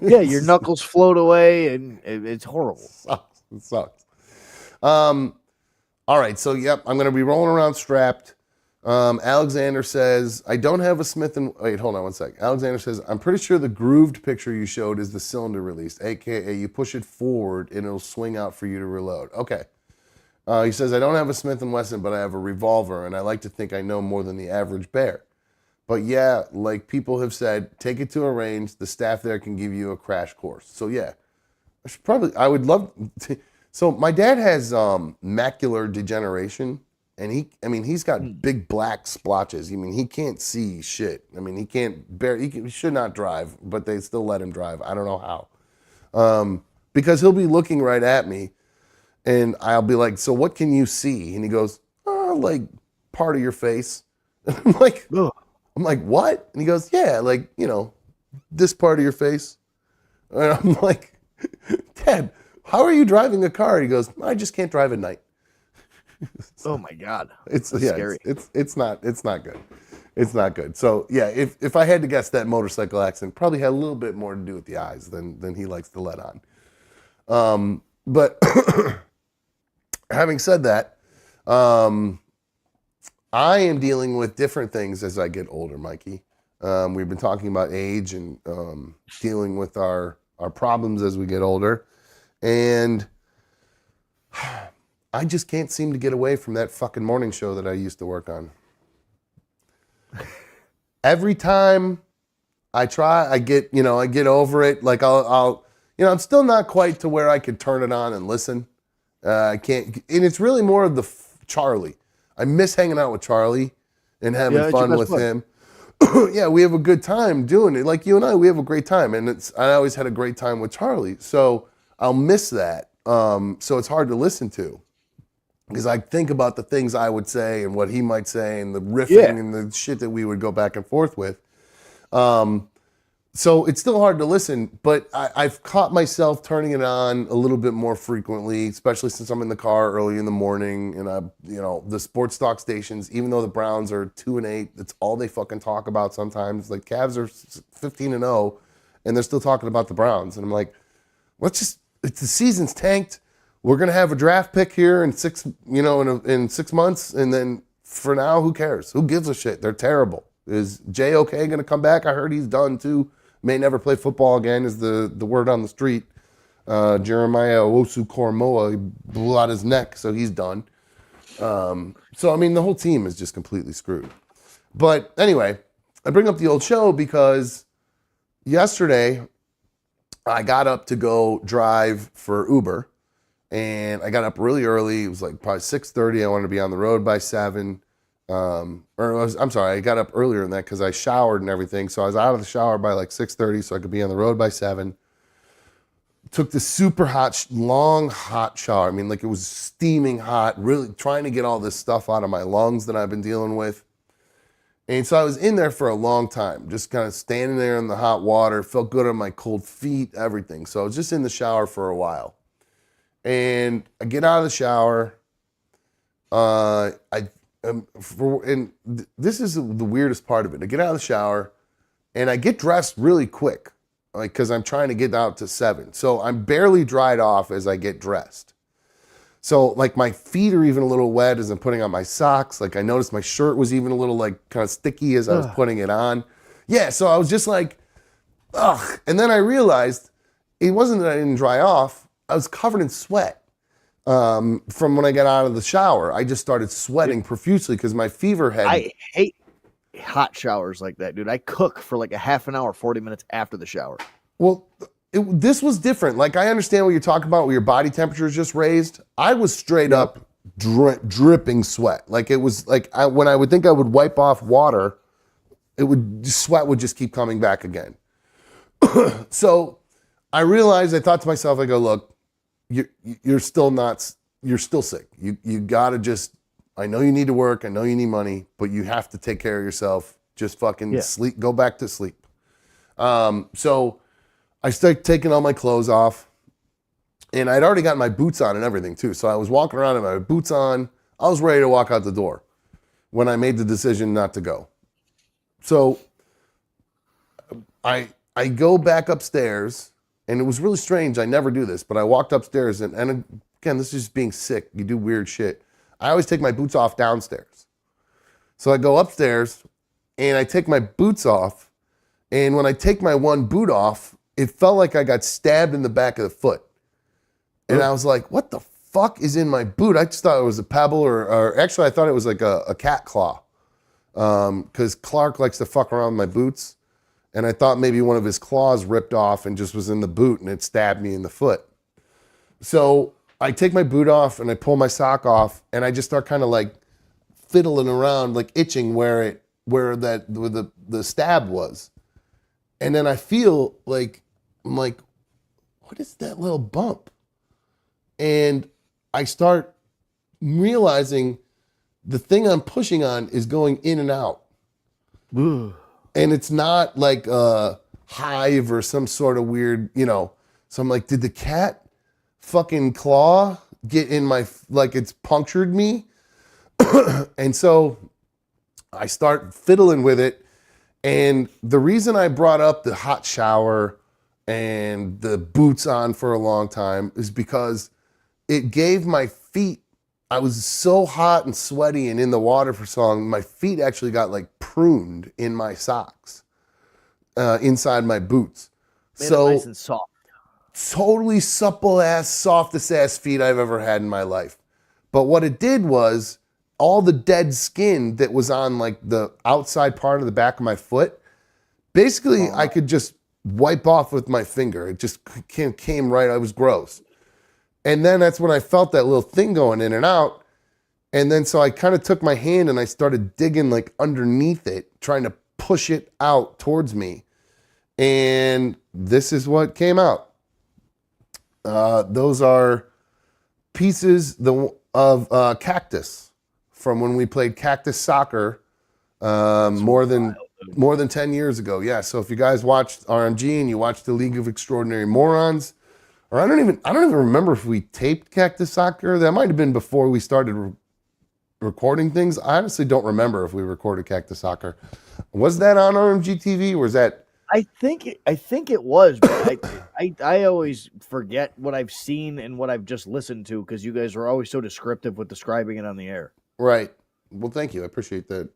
Yeah, your knuckles float away, and it's horrible. It sucks. All right, so yep, I'm gonna be rolling around strapped. Alexander says, I don't have a Smith and wait, hold on one sec. Alexander says, I'm pretty sure the grooved picture you showed is the cylinder release, aka you push it forward and it'll swing out for you to reload. Okay. He says, I don't have a Smith & Wesson, but I have a revolver, and I like to think I know more than the average bear. But yeah, like people have said, take it to a range. The staff there can give you a crash course. So yeah, I would love to. So my dad has macular degeneration, and he's got big black splotches. I mean, he can't see shit. I mean, he should not drive, but they still let him drive. I don't know how. Because he'll be looking right at me, and I'll be like, so what can you see? And he goes, like part of your face. I'm like, Ugh. what? And he goes, yeah, like, this part of your face. And I'm like, Dad, how are you driving a car? He goes, I just can't drive at night. Oh my God. It's scary. It's not good. It's not good. So yeah, if I had to guess, that motorcycle accident probably had a little bit more to do with the eyes than he likes to let on. But having said that, I am dealing with different things as I get older, Mikey. We've been talking about age and dealing with our problems as we get older. And I just can't seem to get away from that fucking morning show that I used to work on. Every time I try, I get over it. Like I'm still not quite to where I could turn it on and listen. I can't, and it's really more of the Charlie. I miss hanging out with Charlie and having fun with him. Yeah, we have a good time doing it. Like you and I, we have a great time, and I always had a great time with Charlie. So I'll miss that. So it's hard to listen to because I think about the things I would say and what he might say and the riffing and the shit that we would go back and forth with. So it's still hard to listen, but I've caught myself turning it on a little bit more frequently, especially since I'm in the car early in the morning. And the sports talk stations, even though the Browns are 2-8, that's all they fucking talk about sometimes. Like Cavs are 15-0, and they're still talking about the Browns. And I'm like, the season's tanked. We're gonna have a draft pick here in 6 months, and then for now, who cares? Who gives a shit? They're terrible. Is J.O.K. gonna come back? I heard he's done too. May never play football again is the word on the street. Jeremiah Owusu-Koramoah, he blew out his neck, so he's done. So, I mean, the whole team is just completely screwed. But anyway, I bring up the old show because yesterday I got up to go drive for Uber, and I got up really early. It was like probably 6:30. I wanted to be on the road by 7. I got up earlier than that because I showered and everything. So I was out of the shower by like 6:30 so I could be on the road by 7. Took this super hot, long, hot shower. I mean, like it was steaming hot, really trying to get all this stuff out of my lungs that I've been dealing with. And so I was in there for a long time, just kind of standing there in the hot water, felt good on my cold feet, everything. So I was just in the shower for a while. And I get out of the shower. This is the weirdest part of it. I get out of the shower and I get dressed really quick, like, because I'm trying to get out to 7. So I'm barely dried off as I get dressed. So like my feet are even a little wet as I'm putting on my socks. Like I noticed my shirt was even a little like kind of sticky as I was putting it on. Yeah, so I was just like, ugh. And then I realized it wasn't that I didn't dry off. I was covered in sweat from when I got out of the shower. I just started sweating profusely because my fever had... I hate hot showers like that, dude. I cook for like a half an hour, 40 minutes after the shower. Well, this was different. Like, I understand what you're talking about, where your body temperature is just raised. I was straight up dripping sweat. Like, it was like when I would think I would wipe off water, sweat would just keep coming back again. So I realized, I thought to myself, I go, look, you're still sick. You gotta just, I know you need to work, I know you need money, but you have to take care of yourself. Just fucking sleep, go back to sleep. So I started taking all my clothes off, and I'd already got my boots on and everything too. So I was walking around with my boots on. I was ready to walk out the door when I made the decision not to go. So I go back upstairs, and it was really strange. I never do this, but I walked upstairs, and again, this is just being sick. You do weird shit. I always take my boots off downstairs. So I go upstairs, and I take my boots off, and when I take my one boot off, it felt like I got stabbed in the back of the foot. And I was like, what the fuck is in my boot? I just thought it was a pebble, or actually I thought it was like a cat claw. Because Clark likes to fuck around with my boots. And I thought maybe one of his claws ripped off and just was in the boot and it stabbed me in the foot. So I take my boot off and I pull my sock off and I just start kind of like fiddling around, like itching where the stab was. And then I feel like, I'm like, what is that little bump? And I start realizing the thing I'm pushing on is going in and out. Ugh. And it's not like a hive or some sort of weird, So I'm like, did the cat fucking claw get in my, like it's punctured me? And so I start fiddling with it. And the reason I brought up the hot shower and the boots on for a long time is because it gave my feet, I was so hot and sweaty and in the water for so long, my feet actually got like pruned in my socks, inside my boots. Made so it nice and soft. Totally supple ass, softest ass feet I've ever had in my life. But what it did was all the dead skin that was on like the outside part of the back of my foot, basically I could just wipe off with my finger. It just came right. I was gross. And then that's when I felt that little thing going in and out. And then so I kind of took my hand and I started digging like underneath it, trying to push it out towards me. And this is what came out. Those are pieces of cactus from when we played cactus soccer more than 10 years ago. Yeah, so if you guys watched RMG and you watched the League of Extraordinary Morons, or I don't even remember if we taped Cactus Soccer. That might have been before we started recording things. I honestly don't remember if we recorded Cactus Soccer. Was that on RMG TV? Or was that? I think it was, but I always forget what I've seen and what I've just listened to because you guys are always so descriptive with describing it on the air. Right. Well, thank you. I appreciate that.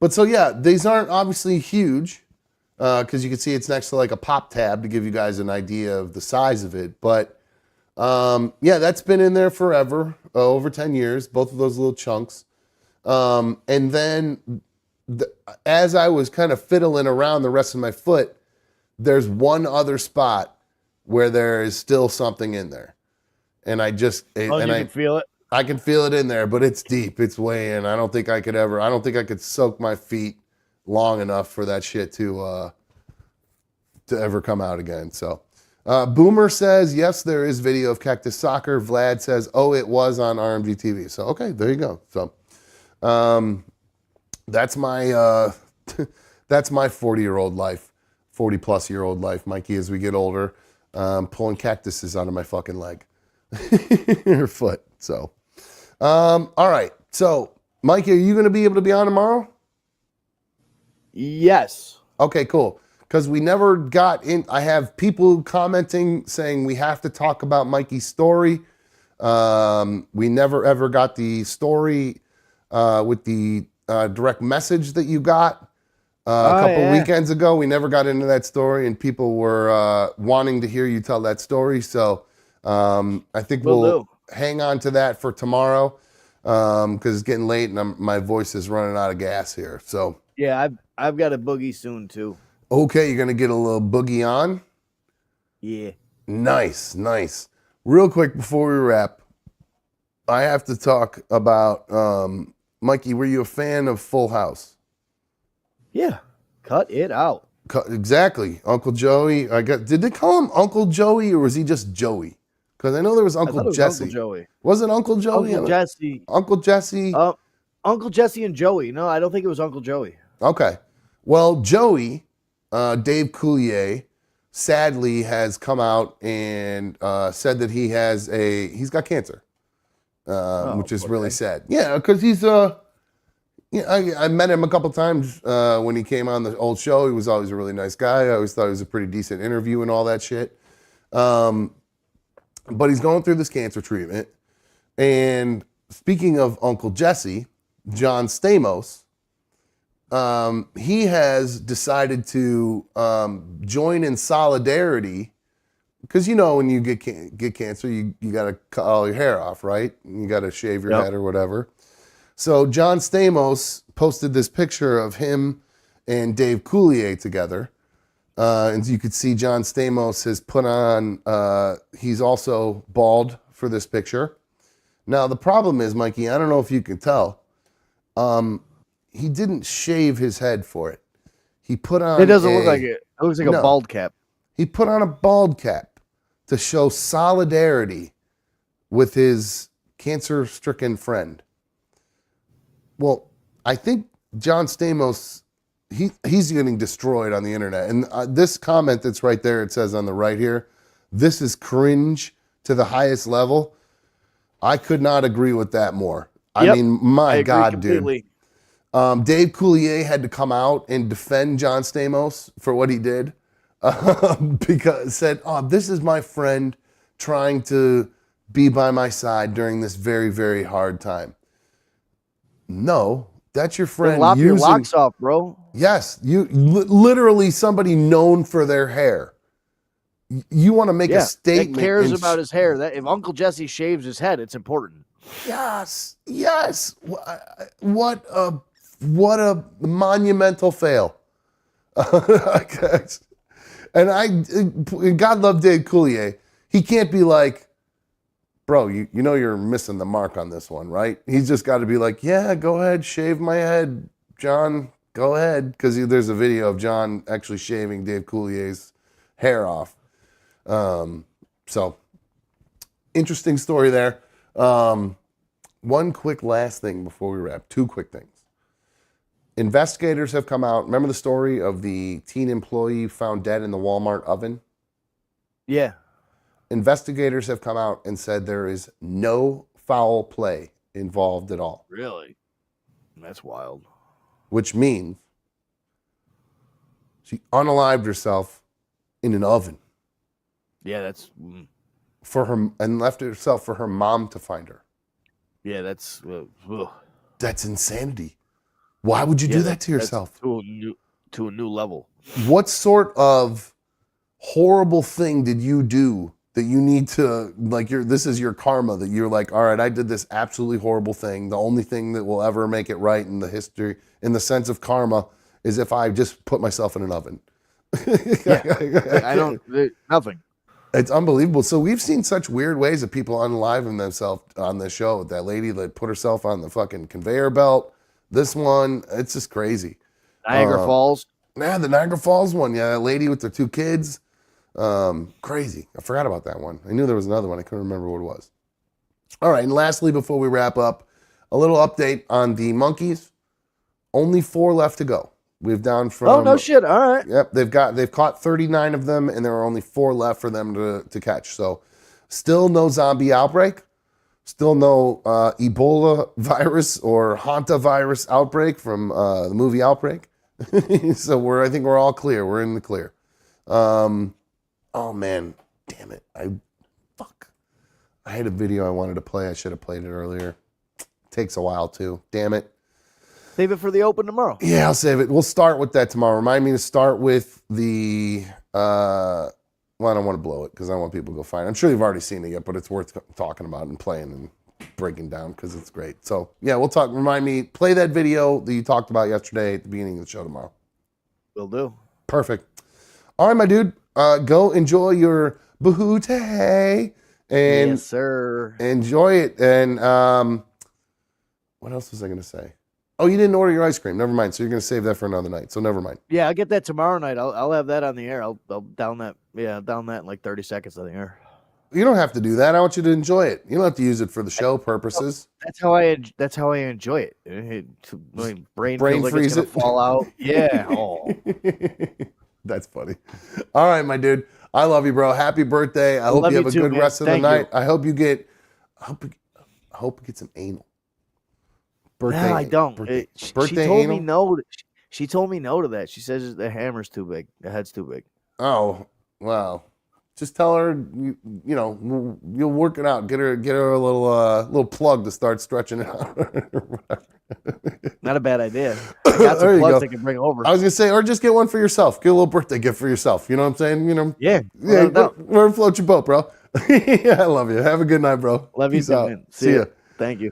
But so yeah, these aren't obviously huge. Because you can see it's next to like a pop tab to give you guys an idea of the size of it. But yeah, that's been in there forever, over 10 years, both of those little chunks. And then as I was kind of fiddling around the rest of my foot, there's one other spot where there is still something in there. And I just... you can feel it? I can feel it in there, but it's deep. It's way in. I don't think I could soak my feet long enough for that shit to ever come out again. So Boomer says, yes, there is video of Cactus Soccer. Vlad says, oh, it was on RMG TV. So, okay, there you go. So, that's my that's my 40-year-old life, 40-plus-year-old life, Mikey. As we get older, pulling cactuses out of my fucking leg or foot. So, all right. So, Mikey, are you going to be able to be on tomorrow? Yes. Okay, cool. Because we never got in. I have people commenting saying we have to talk about Mikey's story. We never ever got the story with the direct message that you got a couple weekends ago. We never got into that story, and people were wanting to hear you tell that story. So I think we'll hang on to that for tomorrow because it's getting late and my voice is running out of gas here. So yeah, I've got a boogie soon too. Okay, you're gonna get a little boogie on. Yeah. Nice, nice. Real quick before we wrap, I have to talk about Mikey. Were you a fan of Full House? Yeah. Cut it out. Exactly, Uncle Joey. Did they call him Uncle Joey or was he just Joey? Because I know there was Uncle Jesse. Uncle Joey. Was it Uncle Joey? Uncle Jesse. Uncle Jesse. Uncle Jesse and Joey. No, I don't think it was Uncle Joey. Okay. Well, Joey, Dave Coulier, sadly has come out and said that he's got cancer, which is really sad. Yeah, because he's I met him a couple times when he came on the old show. He was always a really nice guy. I always thought he was a pretty decent interview and all that shit. But he's going through this cancer treatment. And speaking of Uncle Jesse, John Stamos, he has decided to join in solidarity because when you get cancer, you got to cut all your hair off, right? You got to shave your head or whatever. So John Stamos posted this picture of him and Dave Coulier together. And you could see John Stamos has put on, he's also bald for this picture. Now, the problem is, Mikey, I don't know if you can tell, he didn't shave his head for it. He put on It doesn't look like it. It looks like a bald cap. He put on a bald cap to show solidarity with his cancer-stricken friend. Well, I think John Stamos, he's getting destroyed on the internet. And this comment that's right there, it says on the right here, this is cringe to the highest level. I could not agree with that more. I mean, my God, completely. Dude. Dave Coulier had to come out and defend John Stamos for what he did because said, this is my friend trying to be by my side during this very, very hard time. No, that's your friend. Lop your locks off, bro. Yes, you literally somebody known for their hair. You want to make a statement. That cares about his hair. That if Uncle Jesse shaves his head, it's important. Yes. What a monumental fail. And God love Dave Coulier. He can't be like, bro, you know you're missing the mark on this one, right? He's just got to be like, yeah, go ahead, shave my head, John. Go ahead. Because there's a video of John actually shaving Dave Coulier's hair off. So, interesting story there. One quick last thing before we wrap. Two quick things. Investigators have come out. Remember the story of the teen employee found dead in the Walmart oven? Yeah. Investigators have come out and said there is no foul play involved at all. Really? That's wild. Which means she unalived herself in an oven. Yeah, that's for her and left herself for her mom to find her. Yeah, that's insanity. Why would you do that to yourself? To a new level. What sort of horrible thing did you do that you need to, like, this is your karma, that you're like, all right, I did this absolutely horrible thing. The only thing that will ever make it right in the history, in the sense of karma, is if I just put myself in an oven. Nothing. It's unbelievable. So we've seen such weird ways of people unaliving themselves on this show. That lady that put herself on the fucking conveyor belt. This one, it's just crazy. Niagara Falls. Yeah, the Niagara Falls one. Yeah, that lady with their two kids. Crazy. I forgot about that one. I knew there was another one. I couldn't remember what it was. All right, and lastly, before we wrap up, a little update on the monkeys. Only 4 left to go. We've down from. Oh no shit! All right. Yep, they've caught 39 of them, and there are only 4 left for them to catch. So, still no zombie outbreak. Still no Ebola virus or hantavirus outbreak from the movie Outbreak. So I think we're all clear. We're in the clear. Oh man, damn it! I had a video I wanted to play. I should have played it earlier. Takes a while too. Damn it. Save it for the open tomorrow. Yeah, I'll save it. We'll start with that tomorrow. Remind me to start with the. Well, I don't want to blow it because I want people to go find it. I'm sure you've already seen it yet, but it's worth talking about and playing and breaking down because it's great. So yeah, we'll talk. Remind me, play that video that you talked about yesterday at the beginning of the show tomorrow. Will do. Perfect. All right, my dude. Go enjoy your bahute and Yes, sir. enjoy it. And what else was I going to say? Oh, you didn't order your ice cream. Never mind. So you're going to save that for another night. So never mind. Yeah, I'll get that tomorrow night. I'll have that on the air. I'll down that. Yeah, down that in like 30 seconds on the air. You don't have to do that. I want you to enjoy it. You don't have to use it for the show purposes. That's how I enjoy it. My brain Brain feels like freeze it's gonna it. fall out. Yeah. Oh. That's funny. All right, my dude. I love you, bro. Happy birthday. I hope love you have you a too, good man. rest of the Thank you. night. I hope you get. I hope you get some anal. Birthday. No, I don't. Birthday, She birthday told anal? me no. She told me no to that. She says the hammer's too big. The head's too big. Oh, wow. Just tell her you know you'll work it out. Get her a little plug to start stretching it out. Not a bad idea. I got There some you plugs go. I can bring over. I was gonna say, or just get one for yourself. Get a little birthday gift for yourself. You know what I'm saying? You know. Yeah. Yeah. No. We're float your boat, bro. Yeah, I love you. Have a good night, bro. Love you Peace too, out. man. See ya. Thank you.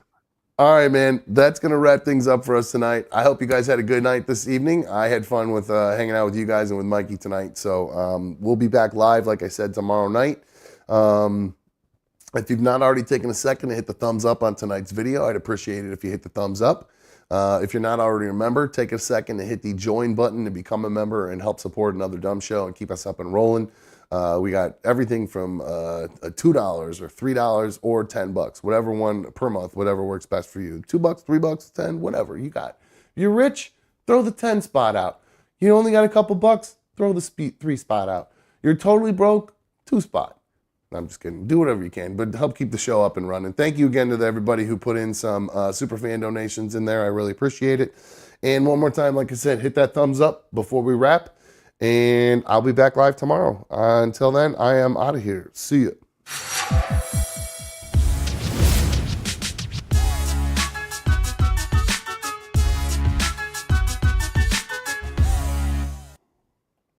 All right, man. That's going to wrap things up for us tonight. I hope you guys had a good night this evening. I had fun with hanging out with you guys and with Mikey tonight. So we'll be back live, like I said, tomorrow night. If you've not already taken a second to hit the thumbs up on tonight's video, I'd appreciate it if you hit the thumbs up. If you're not already a member, take a second to hit the join button to become a member and help support another dumb show and keep us up and rolling. We got everything from $2 or $3 or $10, whatever one per month, whatever works best for you. $2, $3, 10, whatever you got. You're rich, throw the 10 spot out. You only got a couple bucks, throw the 3 spot out. You're totally broke, 2 spot. I'm just kidding. Do whatever you can, but help keep the show up and running. Thank you again to everybody who put in some super fan donations in there. I really appreciate it. And one more time, like I said, hit that thumbs up before we wrap. And I'll be back live tomorrow. Until then, I am out of here. See ya.